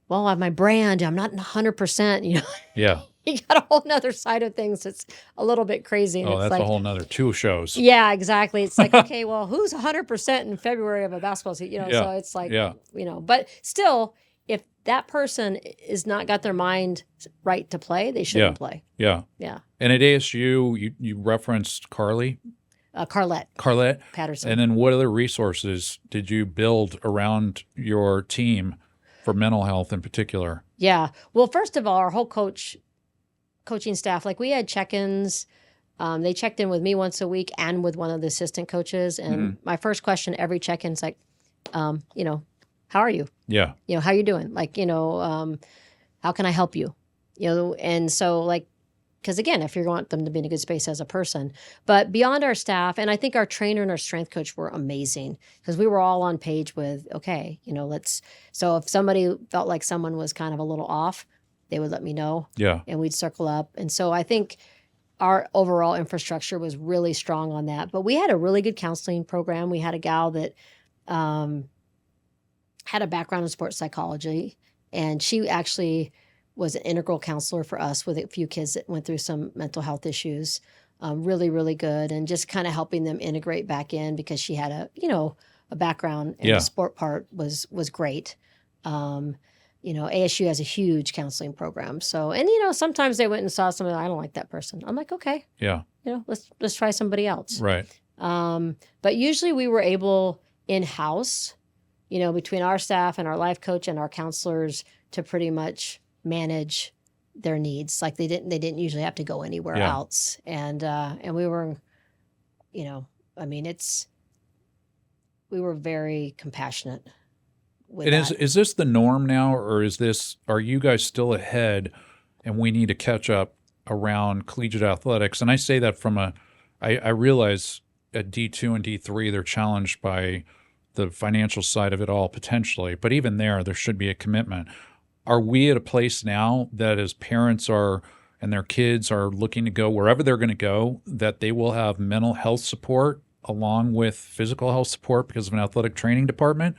well, I'm my brand. I'm not 100%. Yeah. You got a whole nother side of things that's a little bit crazy. And Oh, it's that's like, a whole nother 2 shows. yeah, exactly. It's like, okay, well, who's 100% in February of a basketball season? Yeah. So it's like, Yeah. But still, if that person is not got their mind right to play, they shouldn't play. Yeah. Yeah. And at ASU, you referenced Carlette Patterson. And then what other resources did you build around your team for mental health in particular? Yeah. Well, first of all, our whole coaching staff, like we had check-ins. They checked in with me once a week and with one of the assistant coaches. And my first question every check-in is like, how are you? Yeah. How you doing? Like, how can I help you? And so like, because again, if you want them to be in a good space as a person, but beyond our staff, and I think our trainer and our strength coach were amazing because we were all on page with, okay, so if somebody felt like someone was kind of a little off, they would let me know. Yeah. And we'd circle up. And so I think our overall infrastructure was really strong on that. But we had a really good counseling program. We had a gal that had a background in sports psychology, and she actually was an integral counselor for us with a few kids that went through some mental health issues. Really, really good, and just kind of helping them integrate back in because she had a background, and the sport part was great. ASU has a huge counseling program. So, and sometimes they went and saw somebody, I don't like that person. I'm like, okay, Yeah. let's try somebody else. Right. But usually we were able in-house, between our staff and our life coach and our counselors to pretty much manage their needs. Like they didn't usually have to go anywhere else. And we were, we were very compassionate with And that. is this the norm now, or are you guys still ahead and we need to catch up around collegiate athletics? And I say that I realize at D2 and D3, they're challenged by the financial side of it all potentially, but even there should be a commitment. Are we at a place now that as parents and their kids are looking to go wherever they're going to go, that they will have mental health support along with physical health support because of an athletic training department?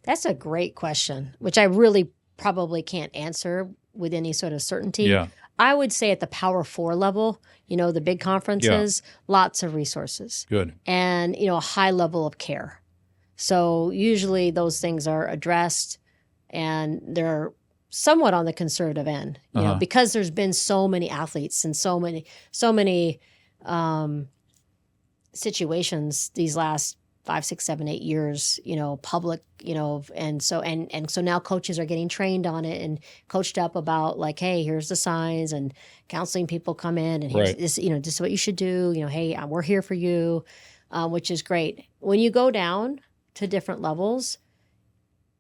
That's a great question, which I really probably can't answer with any sort of certainty. Yeah. I would say at the Power 4 level, the big conferences, lots of resources. Good. And, a high level of care. So usually those things are addressed and they're somewhat on the conservative end, because there's been so many athletes and so many situations these last 5, 6, 7, 8 years, public, and so now coaches are getting trained on it and coached up about like, hey, here's the signs, and counseling people come in and here's this, this is what you should do. Hey, we're here for you, which is great. When you go down to different levels,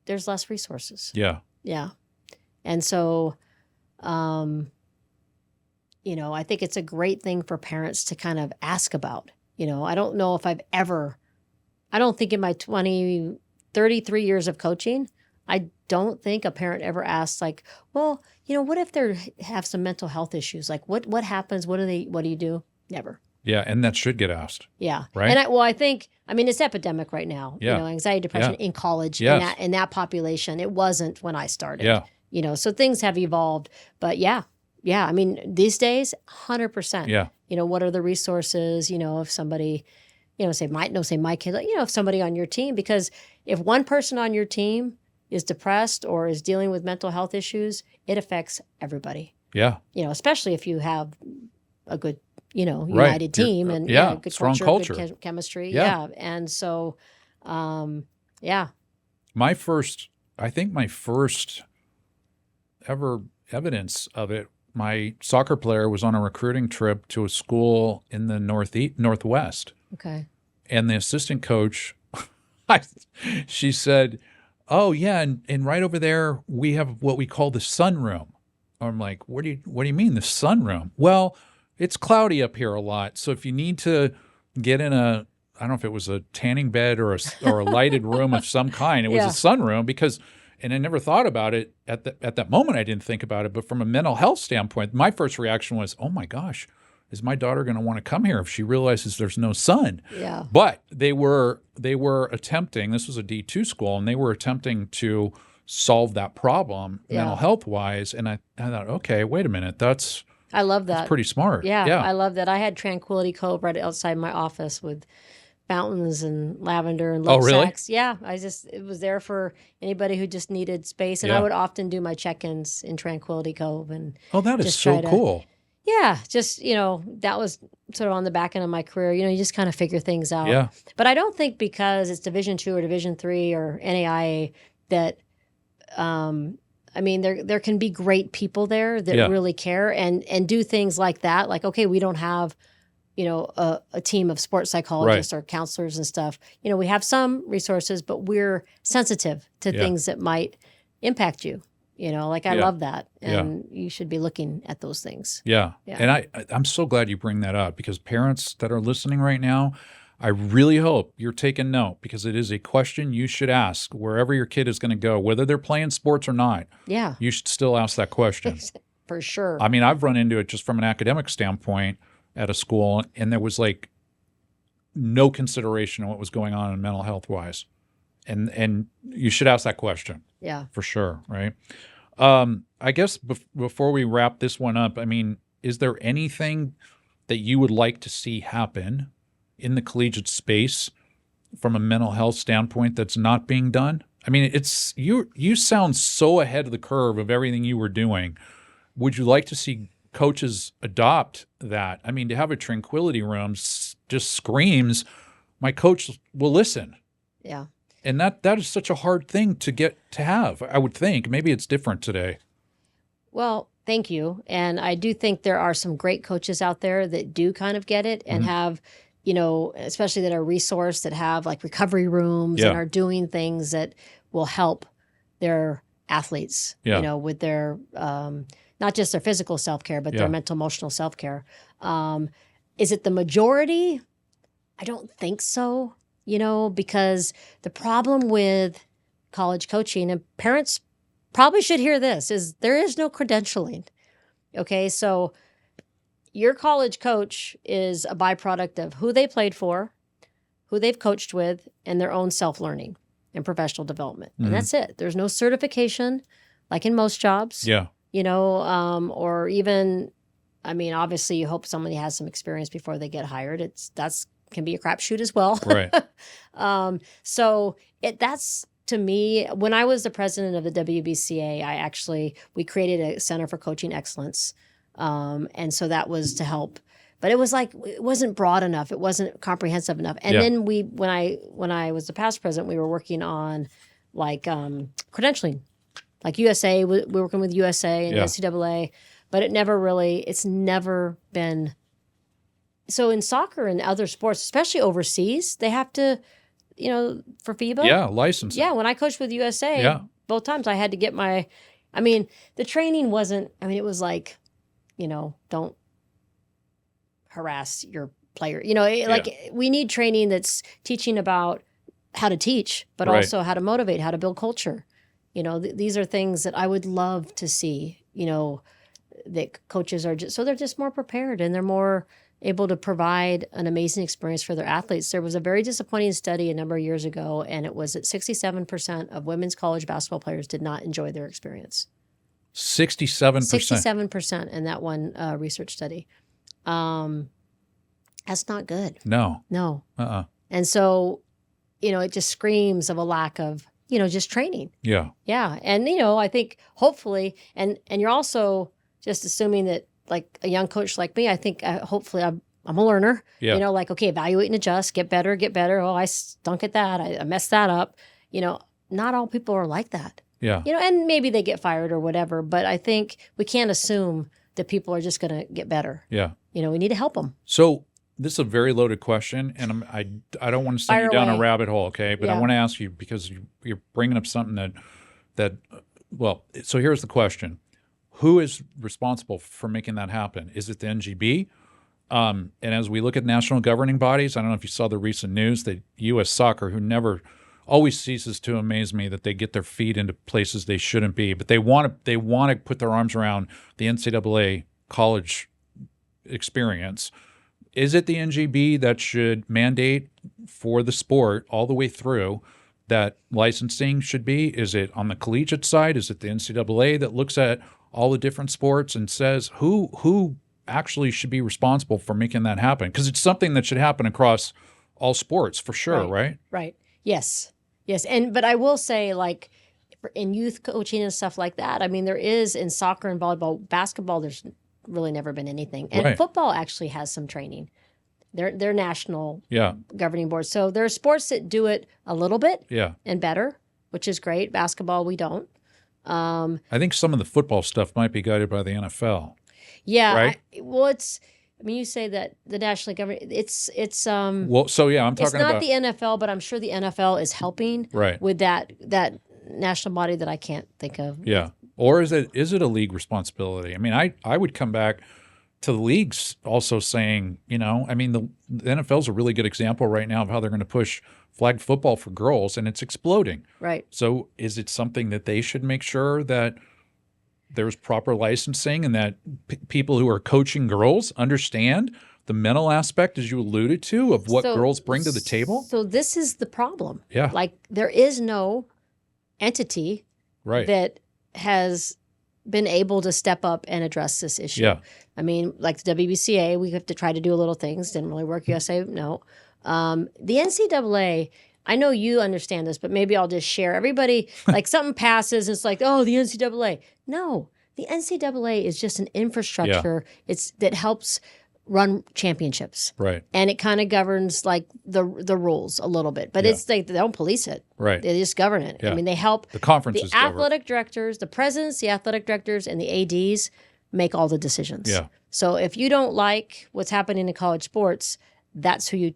there's less resources. Yeah. Yeah. And so, I think it's a great thing for parents to kind of ask about. I don't know if I've ever I don't think in my 33 years of coaching, I don't think a parent ever asked like, well, what if they have some mental health issues? Like what happens? What do you do? Never. Yeah. And that should get asked. Yeah. Right. And I think it's epidemic right now, Yeah. anxiety, depression in college in that population. It wasn't when I started, so things have evolved, but yeah. I mean, these days, 100%. Yeah. What are the resources, if somebody, say my kid, if somebody on your team, because if one person on your team is depressed or is dealing with mental health issues, it affects everybody. Yeah. Especially if you have a good, united team and good strong culture. Good chemistry. Yeah. And so, My first ever evidence of it, my soccer player was on a recruiting trip to a school in the Northwest. Okay. And the assistant coach, she said, oh, yeah, and right over there we have what we call the sunroom. I'm like, what do you mean the sunroom? Well, it's cloudy up here a lot. So if you need to get in I don't know if it was a tanning bed or a lighted room of some kind, it was a sunroom because – and I never thought about it at that moment. I didn't think about it. But from a mental health standpoint, my first reaction was, oh, my gosh, is my daughter going to want to come here if she realizes there's no sun? Yeah. But they were attempting – this was a D2 school, and they were attempting to solve that problem mental health-wise. And I thought, okay, wait a minute. I love that. That's pretty smart. Yeah, I love that. I had Tranquility Cove right outside my office with fountains and lavender and love sacks. Yeah, it was there for anybody who just needed space. And I would often do my check-ins in Tranquility Cove. And that is so cool. Yeah, just, that was sort of on the back end of my career. You just kind of figure things out. Yeah. But I don't think because it's Division II or Division III or NAIA that, there can be great people there that really care and do things like that. Like, okay, we don't have a team of sports psychologists or counselors and stuff. We have some resources, but we're sensitive to things that might impact you. I love that. And you should be looking at those things. Yeah. And I'm so glad you bring that up because parents that are listening right now, I really hope you're taking note because it is a question you should ask wherever your kid is going to go, whether they're playing sports or not. Yeah. You should still ask that question. For sure. I mean, I've run into it just from an academic standpoint at a school, and there was like no consideration of what was going on in mental health wise. And you should ask that question. Yeah. For sure, right? I guess before we wrap this one up, I mean, is there anything that you would like to see happen in the collegiate space from a mental health standpoint that's not being done? I mean, it's you sound so ahead of the curve of everything you were doing. Would you like to see coaches adopt that? I mean, to have a tranquility room just screams, my coach will listen. Yeah. And that is such a hard thing to get to have, I would think. Maybe it's different today. Well, thank you. And I do think there are some great coaches out there that do kind of get it and have, especially that are resourced, that have like recovery rooms and are doing things that will help their athletes, with their not just their physical self-care, but their mental, emotional self-care. Is it the majority? I don't think so, because the problem with college coaching, and parents probably should hear this, is there is no credentialing. Okay, so your college coach is a byproduct of who they played for, who they've coached with, and their own self-learning and professional development. And that's it. There's no certification like in most jobs. Yeah. Or even, obviously you hope somebody has some experience before they get hired. That's can be a crapshoot as well. Right. So that's, to me, when I was the president of the WBCA, we created a Center for Coaching Excellence. And so that was to help, but it wasn't broad enough. It wasn't comprehensive enough. And then when I was the past president, we were working on credentialing. Like USA, we're working with USA and NCAA, but it's never been. So in soccer and other sports, especially overseas, they have to, for FIBA. Yeah, license. Yeah, when I coached with USA, both times I had to get the training wasn't, it was like, don't harass your player. We need training that's teaching about how to teach, but Right. also how to motivate, how to build culture. These are things that I would love to see, that coaches are just, so they're just more prepared and they're more able to provide an amazing experience for their athletes. There was a very disappointing study a number of years ago, and it was that 67% of women's college basketball players did not enjoy their experience. 67%. 67% in that one research study. That's not good. No. No. Uh-uh. And so, it just screams of a lack of, just training. Yeah. Yeah. And, I think hopefully, and you're also just assuming that like a young coach like me, I think hopefully I'm a learner, Yeah. like, okay, evaluate and adjust, get better. Oh, I stunk at that. I messed that up. Not all people are like that. Yeah. And maybe they get fired or whatever, but I think we can't assume that people are just going to get better. Yeah. We need to help them. So this is a very loaded question, and I don't want to send Fire you down away. a rabbit hole, okay? But I Yeah. want to ask you, because you're bringing up something that well, so here's the question. Who is responsible for making that happen? Is it the NGB? And as we look at national governing bodies, I don't know if you saw the recent news that U.S. Soccer, who never always ceases to amaze me that they get their feet into places they shouldn't be, but they want to put their arms around the NCAA college experience. Is it the NGB that should mandate for the sport all the way through that licensing should be? Is it on the collegiate side? Is it the NCAA that looks at all the different sports and says who actually should be responsible for making that happen? Because it's something that should happen across all sports for sure, right? Right. Yes. But I will say, like, in youth coaching and stuff like that, I mean, there is in soccer and volleyball, basketball, there's really never been anything. And Right. football actually has some training. They're national Yeah. governing boards. So there are sports that do it a little bit Yeah. and better, which is great. Basketball, we don't. I think some of the football stuff might be guided by the NFL. Yeah. Right? You say that the national government, it's Well, so yeah, I'm it's talking not about the NFL, but I'm sure the NFL is helping right. with that national body that I can't think of. Yeah. Or is it a league responsibility? I mean, I would come back to the leagues also saying, the NFL is a really good example right now of how they're going to push flag football for girls, and it's exploding. Right. So is it something that they should make sure that there's proper licensing and that people who are coaching girls understand the mental aspect, as you alluded to, of what girls bring to the table? So this is the problem. Yeah. Like, there is no entity Right. that has been able to step up and address this issue. Yeah. I mean, like the WBCA, we have to try to do a little things. Didn't really work. USA, no. The NCAA, I know you understand this, but maybe I'll just share. Everybody, like something passes, and it's like, oh, the NCAA. No, the NCAA is just an infrastructure. It's that helps run championships. Right. And it kind of governs like the rules a little bit, but it's like they don't police it. Right. They just govern it. Yeah. I mean, they help The conferences the athletic directors, the presidents, the athletic directors, and the ADs make all the decisions. Yeah. So if you don't like what's happening in college sports, that's who you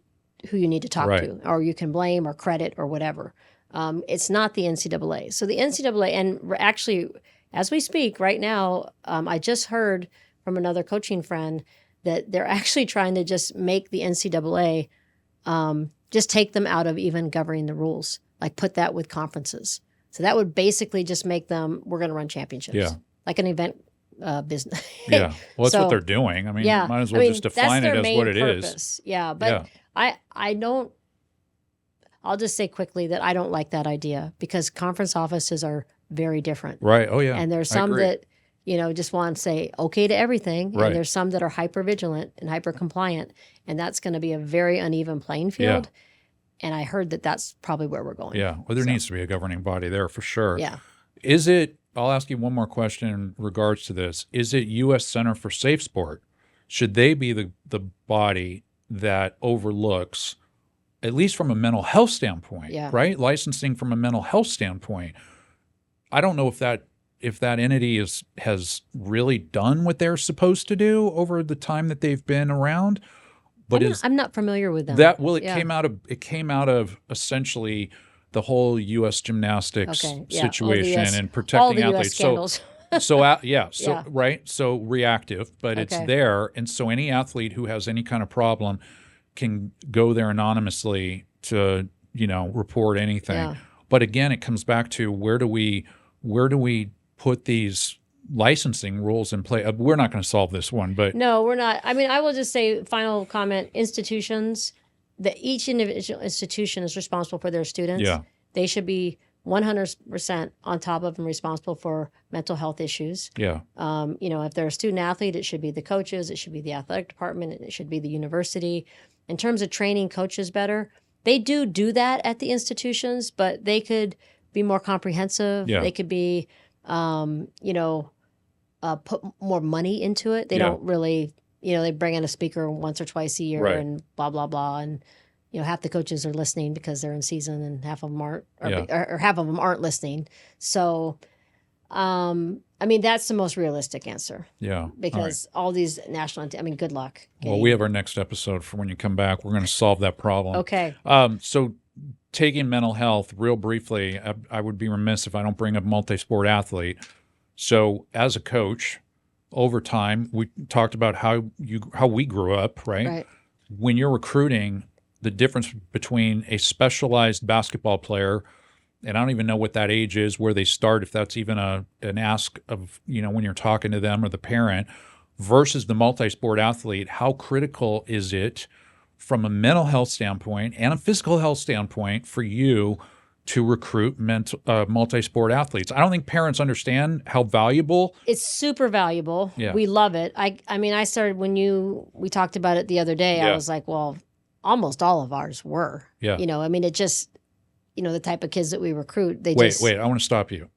need to talk to, or you can blame or credit or whatever. It's not the NCAA. So the NCAA, and actually, as we speak right now, I just heard from another coaching friend that they're actually trying to just make the NCAA just take them out of even governing the rules, like put that with conferences. So that would basically just make them, we're going to run championships, Yeah. like an event business. Yeah. Well, that's So- what they're doing. I mean, Yeah. might as well just define that's it their as main what it is. purpose. Yeah, but I don't. I'll just say quickly that I don't like that idea because conference offices are very different, Right. Oh, yeah. and there's I some agree. that just want to say okay to everything, Right. and there's some that are hyper vigilant and hyper compliant, and that's going to be a very uneven playing field. And I heard that that's probably where we're going. Yeah. Well, there needs to be a governing body there for sure. Yeah. Is it, I'll ask you one more question in regards to this. Is it U.S. Center for Safe Sport? Should they be the body that overlooks, at least from a mental health standpoint, Yeah. right? Licensing from a mental health standpoint. I don't know if that entity has really done what they're supposed to do over the time that they've been around. But I'm not familiar with them. it came out of essentially the whole U.S. gymnastics Okay, yeah. situation All the and US protecting athletes. scandals. So reactive, but it's Okay. there, and so any athlete who has any kind of problem can go there anonymously to report anything. Yeah. But again, it comes back to where do we put these licensing rules in play? We're not going to solve this one, but No, we're not. I mean, I will just say, final comment: institutions, that each individual institution is responsible for their students. Yeah. They should be 100% on top of and responsible for mental health issues. Yeah. If they're a student athlete, it should be the coaches, it should be the athletic department, it should be the university. In terms of training coaches better, they do that at the institutions, but they could be more comprehensive. Yeah. They could be, put more money into it. They don't really, they bring in a speaker once or twice a year Right. and blah, blah, blah. And, half the coaches are listening because they're in season and half of them aren't, or half of them aren't listening. So, that's the most realistic answer. Yeah. Because all these national, good luck. Well, we have our next episode for when you come back. We're going to solve that problem. Okay. So taking mental health real briefly, I would be remiss if I don't bring up multi-sport athlete. So as a coach, over time, we talked about how we grew up, right? Right. When you're recruiting, the difference between a specialized basketball player, and I don't even know what that age is, where they start, if that's even an ask of, when you're talking to them or the parent, versus the multi-sport athlete, how critical is it from a mental health standpoint and a physical health standpoint for you to recruit multi-sport athletes? I don't think parents understand how valuable. It's super valuable. Yeah. We love it. I started when we talked about it the other day. Yeah. I was like, well, almost all of ours were. Yeah. It just, the type of kids that we recruit, Wait, I want to stop you.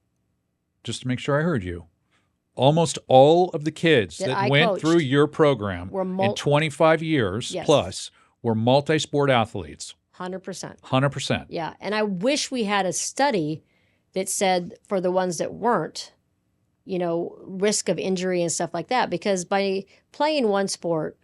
Just to make sure I heard you. Almost all of the kids that I went coached through your program in 25 years Yes. plus were multi-sport athletes. 100%. 100%. Yeah. And I wish we had a study that said for the ones that weren't, risk of injury and stuff like that, because by playing one sport,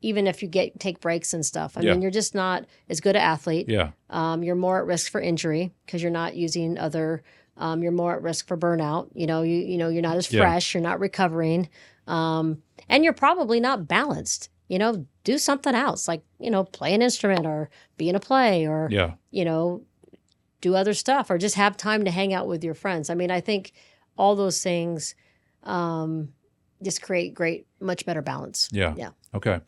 even if you take breaks and stuff, you're just not as good an athlete. Yeah. You're more at risk for injury because you're not using other. You're more at risk for burnout. You're not as fresh. You're not recovering, and you're probably not balanced. Do something else, like play an instrument or be in a play or do other stuff or just have time to hang out with your friends. I think all those things just create much better balance. Yeah. Yeah. Okay.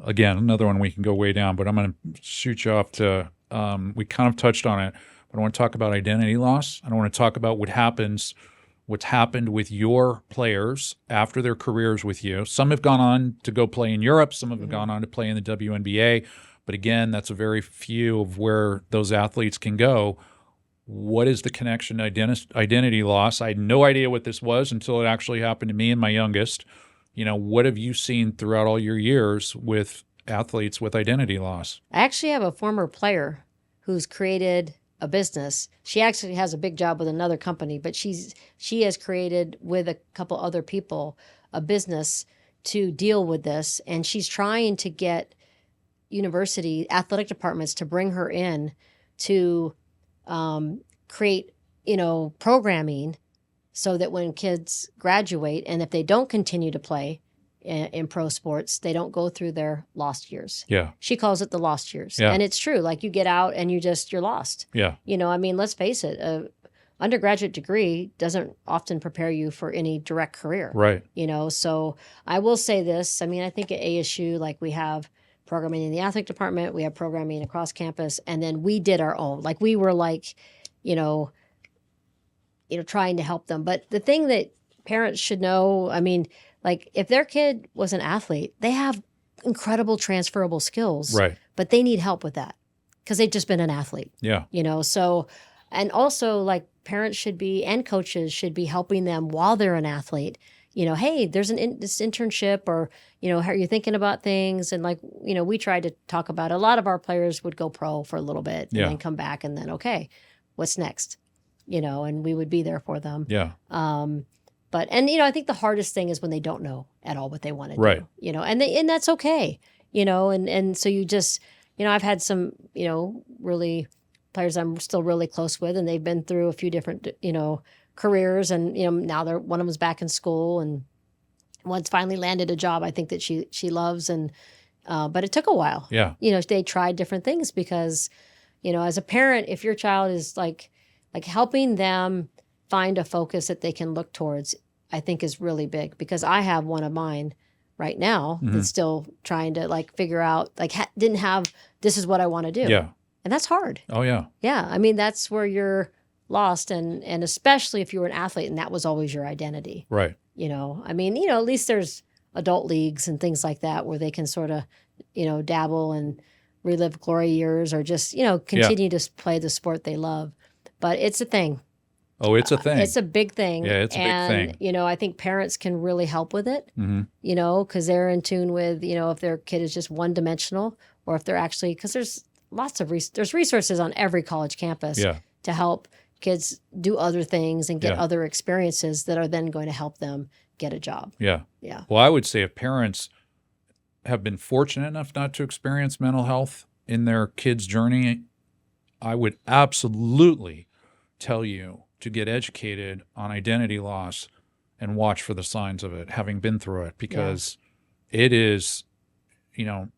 Again, another one we can go way down, but I'm going to shoot you off to, we kind of touched on it, but I want to talk about identity loss. I want to talk about what's happened with your players after their careers with you. Some have gone on to go play in Europe. Some have gone on to play in the WNBA. But again, that's a very few of where those athletes can go. What is the connection to identity loss? I had no idea what this was until it actually happened to me and my youngest. What have you seen throughout all your years with athletes with identity loss? I actually have a former player who's created a business. She actually has a big job with another company, but she has created with a couple other people a business to deal with this, and she's trying to get university athletic departments to bring her in to create programming so that when kids graduate and if they don't continue to play in pro sports, they don't go through their lost years. Yeah. She calls it the lost years. Yeah. And it's true. Like you get out and you're lost. Yeah. Let's face it, a undergraduate degree doesn't often prepare you for any direct career. Right. So I will say this. I think at ASU, like we have programming in the athletic department, we have programming across campus, and then we did our own. Like we were trying to help them. But the thing that parents should know, like if their kid was an athlete, they have incredible transferable skills, Right. but they need help with that because they've just been an athlete. Yeah. So, and also like parents should be, and coaches should be helping them while they're an athlete. Hey, there's this internship or, how are you thinking about things? And we tried to talk about it. A lot of our players would go pro for a little bit and then come back and then, okay, what's next? And we would be there for them. Yeah. But I think the hardest thing is when they don't know at all what they want to Right. do, and that's okay, and so you just, I've had some, really players I'm still really close with, and they've been through a few different, careers, and, now one of them's back in school, and one's finally landed a job I think that she loves, and but it took a while. Yeah. They tried different things because, as a parent, if your child is like helping them find a focus that they can look towards, I think is really big, because I have one of mine right now that's still trying to like figure out, like didn't have, this is what I want to do. Yeah. And that's hard. Oh, yeah. Yeah. I mean, that's where you're lost. And especially if you were an athlete and that was always your identity. Right. I mean, at least there's adult leagues and things like that where they can sort of, dabble and relive glory years, or just, continue to play the sport they love. But it's a thing. Oh, it's a thing. It's a big thing. Yeah, it's a big thing. I think parents can really help with it, Mm-hmm. Because they're in tune with, if their kid is just one-dimensional, or if they're actually, because there's lots of there's resources on every college campus to help kids do other things and get other experiences that are then going to help them get a job. Yeah. Yeah. Well, I would say if parents have been fortunate enough not to experience mental health in their kids' journey, I would absolutely tell you to get educated on identity loss and watch for the signs of it, having been through it, because it is,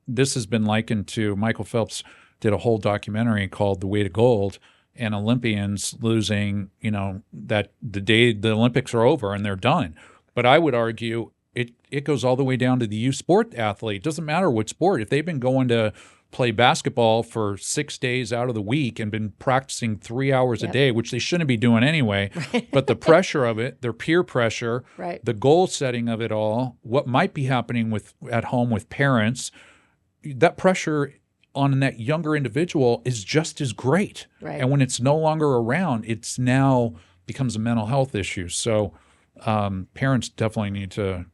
this has been likened to, Michael Phelps did a whole documentary called The Way to Gold, and Olympians losing, that the day the Olympics are over and they're done. But I would argue it goes all the way down to the youth sport athlete. It doesn't matter what sport. If they've been going to play basketball for 6 days out of the week and been practicing 3 hours a day, which they shouldn't be doing anyway, but the pressure of it, their peer pressure, the goal setting of it all, what might be happening at home with parents, that pressure on that younger individual is just as great. Right. And when it's no longer around, it's now becomes a mental health issue. So parents definitely need to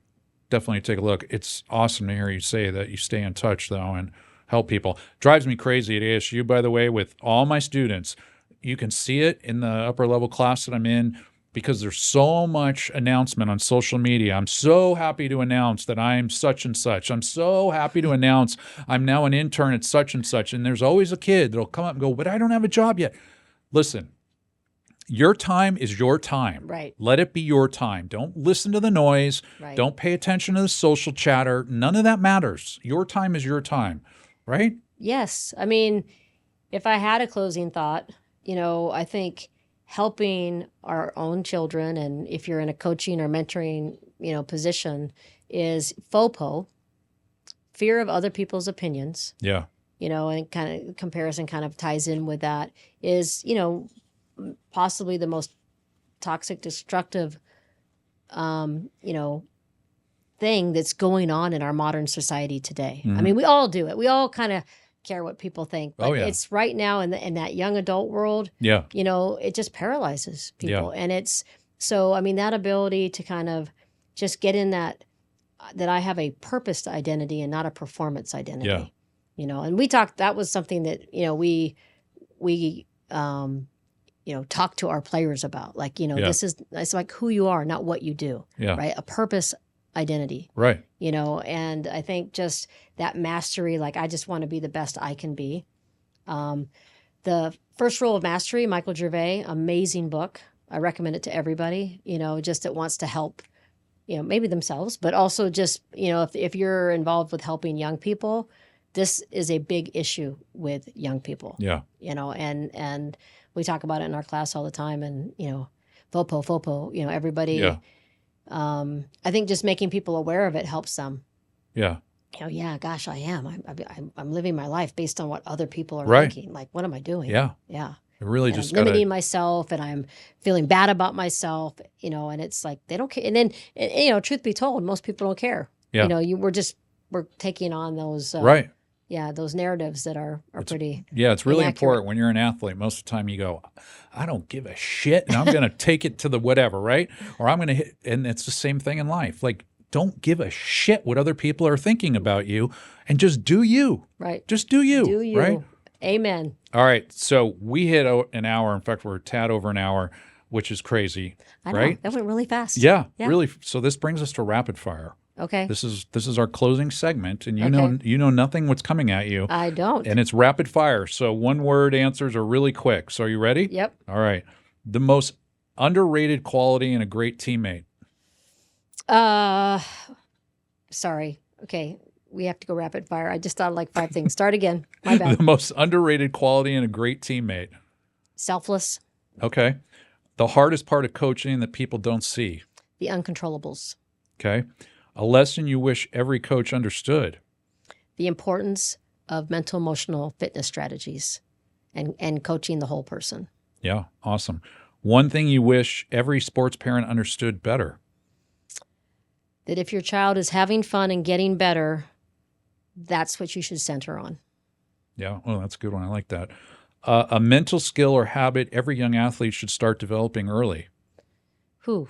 take a look. It's awesome to hear you say that you stay in touch, though, and help people. Drives me crazy at ASU, by the way, with all my students. You can see it in the upper level class that I'm in, because there's so much announcement on social media. I'm so happy to announce that I'm such and such. I'm so happy to announce I'm now an intern at such and such. And there's always a kid that'll come up and go, but I don't have a job yet. Listen, your time is your time. Right. Let it be your time. Don't listen to the noise. Right. Don't pay attention to the social chatter. None of that matters. Your time is your time. Right? Yes. I mean, if I had a closing thought, I think helping our own children, and if you're in a coaching or mentoring, position, is FOPO, fear of other people's opinions. Yeah. And kind of comparison kind of ties in with that, is, possibly the most toxic, destructive, thing that's going on in our modern society today. I mean, we all do it. We all kind of care what people think, but it's right now in that young adult world. Yeah. It just paralyzes people, and it's so. I mean, that ability to kind of just get in that I have a purposed identity and not a performance identity. Yeah. And we talked. That was something that we talk to our players about. Like, it's like who you are, not what you do. Yeah. Right. A purpose identity. Right. And I think just that mastery, like I just want to be the best I can be. The First Rule of Mastery, Michael Gervais, amazing book. I recommend it to everybody, just that wants to help, maybe themselves, but also just, if you're involved with helping young people, this is a big issue with young people. Yeah. And we talk about it in our class all the time, and, FOPO, everybody. Yeah. I think just making people aware of it helps them. Yeah. Gosh, I am. I'm living my life based on what other people are thinking. Like, what am I doing? Yeah. Yeah. It really And just I'm limiting myself, and I'm feeling bad about myself, and it's like they don't care. And then, truth be told, most people don't care. Yeah. We're taking on those right. Yeah, those narratives that are pretty. Yeah, it's really inaccurate. important when you're an athlete. Most of the time you go, I don't give a shit, and I'm going to take it to the whatever, right? Or I'm going to hit, and it's the same thing in life. Like, don't give a shit what other people are thinking about you, and just do you. Right. Just do you. Do you. Right? Amen. All right, so we hit an hour. In fact, we're a tad over an hour, which is crazy, I know. right? That went really fast. Yeah, really. So this brings us to rapid fire. Okay. This is our closing segment, and you Okay. know nothing what's coming at you. I don't. And it's rapid fire, so one word answers are really quick. So are you ready? Yep. All right. The most underrated quality in a great teammate. Sorry. Okay. we have to go rapid fire. I just thought of like 5 things. Start again. My bad. The most underrated quality in a great teammate. Selfless. Okay. The hardest part of coaching that people don't see. The uncontrollables. Okay. A lesson you wish every coach understood. The importance of mental, emotional fitness strategies and coaching the whole person. Yeah. Awesome. One thing you wish every sports parent understood better. That if your child is having fun and getting better, that's what you should center on. Yeah. Oh, that's a good one. I like that. A mental skill or habit every young athlete should start developing early. Who?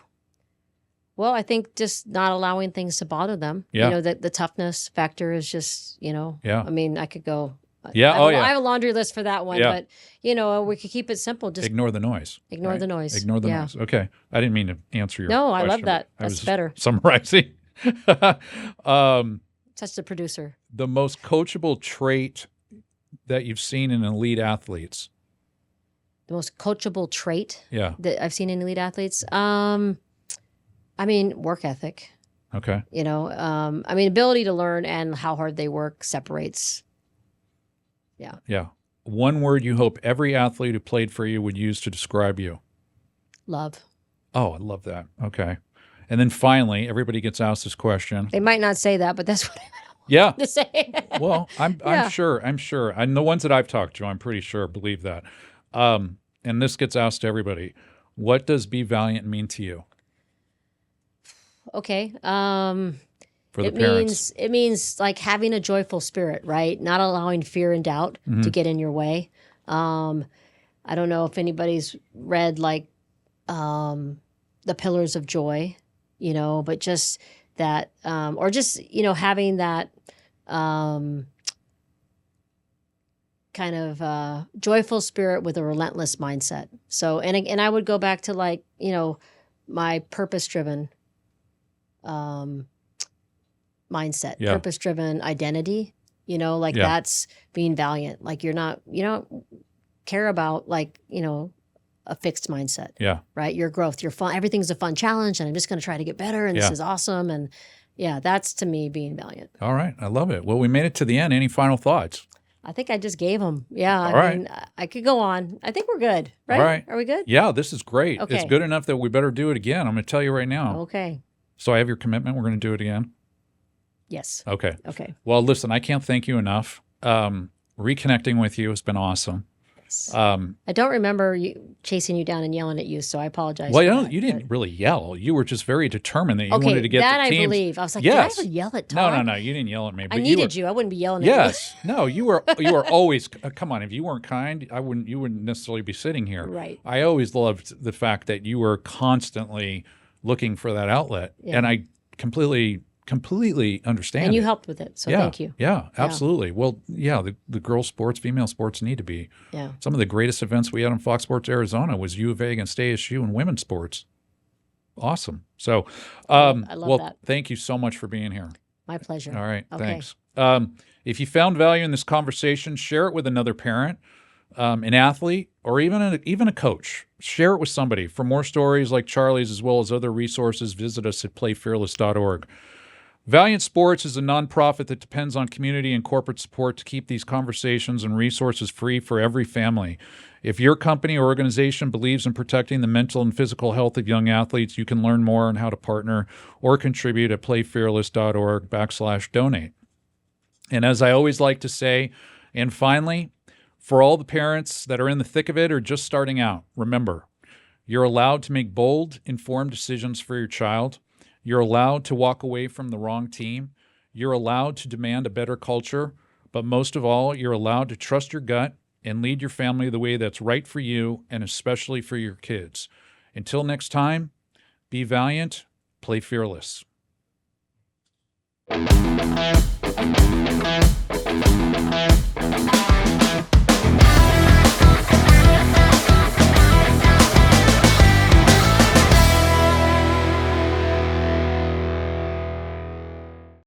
Well, I think just not allowing things to bother them. Yeah. You know, the toughness factor is just, Yeah. I mean, I could go. Yeah. I have a laundry list for that one, Yeah. but, we could keep it simple. Just ignore the noise. ignore right? the noise. Ignore the Yeah. noise. Okay. I didn't mean to answer your No, question. I love that. I That's was better. summarizing. Touch the producer. The most coachable trait that you've seen in elite athletes. The most coachable trait Yeah. that I've seen in elite athletes. Work ethic. Okay. Ability to learn and how hard they work separates. Yeah. One word you hope every athlete who played for you would use to describe you. Love. Oh, I love that. Okay. And then finally, everybody gets asked this question. They might not say that, but that's what I Yeah. want to say. Well, I'm Yeah. sure. And the ones that I've talked to, I'm pretty sure believe that. And this gets asked to everybody. What does be valiant mean to you? Okay. For the parents. It means like having a joyful spirit, right? Not allowing fear and doubt to get in your way. I don't know if anybody's read like The Pillars of Joy, but just that, or just, having that kind of joyful spirit with a relentless mindset. So, and I would go back to like, my purpose-driven mindset, Yeah. purpose-driven identity, Yeah. that's being valiant. Like you don't care about like, a fixed mindset, Yeah. right? Your growth, your fun, everything's a fun challenge and I'm just going to try to get better. And Yeah. this is awesome. And yeah, that's to me being valiant. All right. I love it. Well, we made it to the end. Any final thoughts? I think I just gave them. Yeah. All I right. mean, I could go on. I think we're good, right? All right. Are we good? Yeah, this is great. Okay. It's good enough that we better do it again. I'm going to tell you right now. Okay. So I have your commitment. We're going to do it again. Yes. Okay. Okay. Well, listen, I can't thank you enough. Reconnecting with you has been awesome. I don't remember you chasing you down and yelling at you, so I apologize. Well, for that, you didn't really yell. You were just very determined that you Okay, wanted to get that the teams. I believe. I was like, Yes. did I ever yell at Todd? No. You didn't yell at me. I But needed you. I wouldn't be yelling at Yes. No, you were always, come on, if you weren't kind, you wouldn't necessarily be sitting here. Right. I always loved the fact that you were constantly looking for that outlet. Yeah. And I completely understand And you it. helped with it, so Yeah. thank you. Yeah, absolutely. Well, yeah, the girls' sports, female sports need to be. Yeah. Some of the greatest events we had on Fox Sports Arizona was U of A against ASU in women's sports. Awesome. So, I love that. thank you so much for being here. My pleasure. All right, Okay. thanks. If you found value in this conversation, share it with another parent, an athlete, or even a coach. Share it with somebody. For more stories like Charli's as well as other resources, visit us at playfearless.org. Valiant Sports is a nonprofit that depends on community and corporate support to keep these conversations and resources free for every family. If your company or organization believes in protecting the mental and physical health of young athletes, you can learn more on how to partner or contribute at playfearless.org/donate. And as I always like to say, and finally, for all the parents that are in the thick of it or just starting out, remember, you're allowed to make bold, informed decisions for your child. You're allowed to walk away from the wrong team. You're allowed to demand a better culture. But most of all, you're allowed to trust your gut and lead your family the way that's right for you and especially for your kids. Until next time, be valiant, play fearless.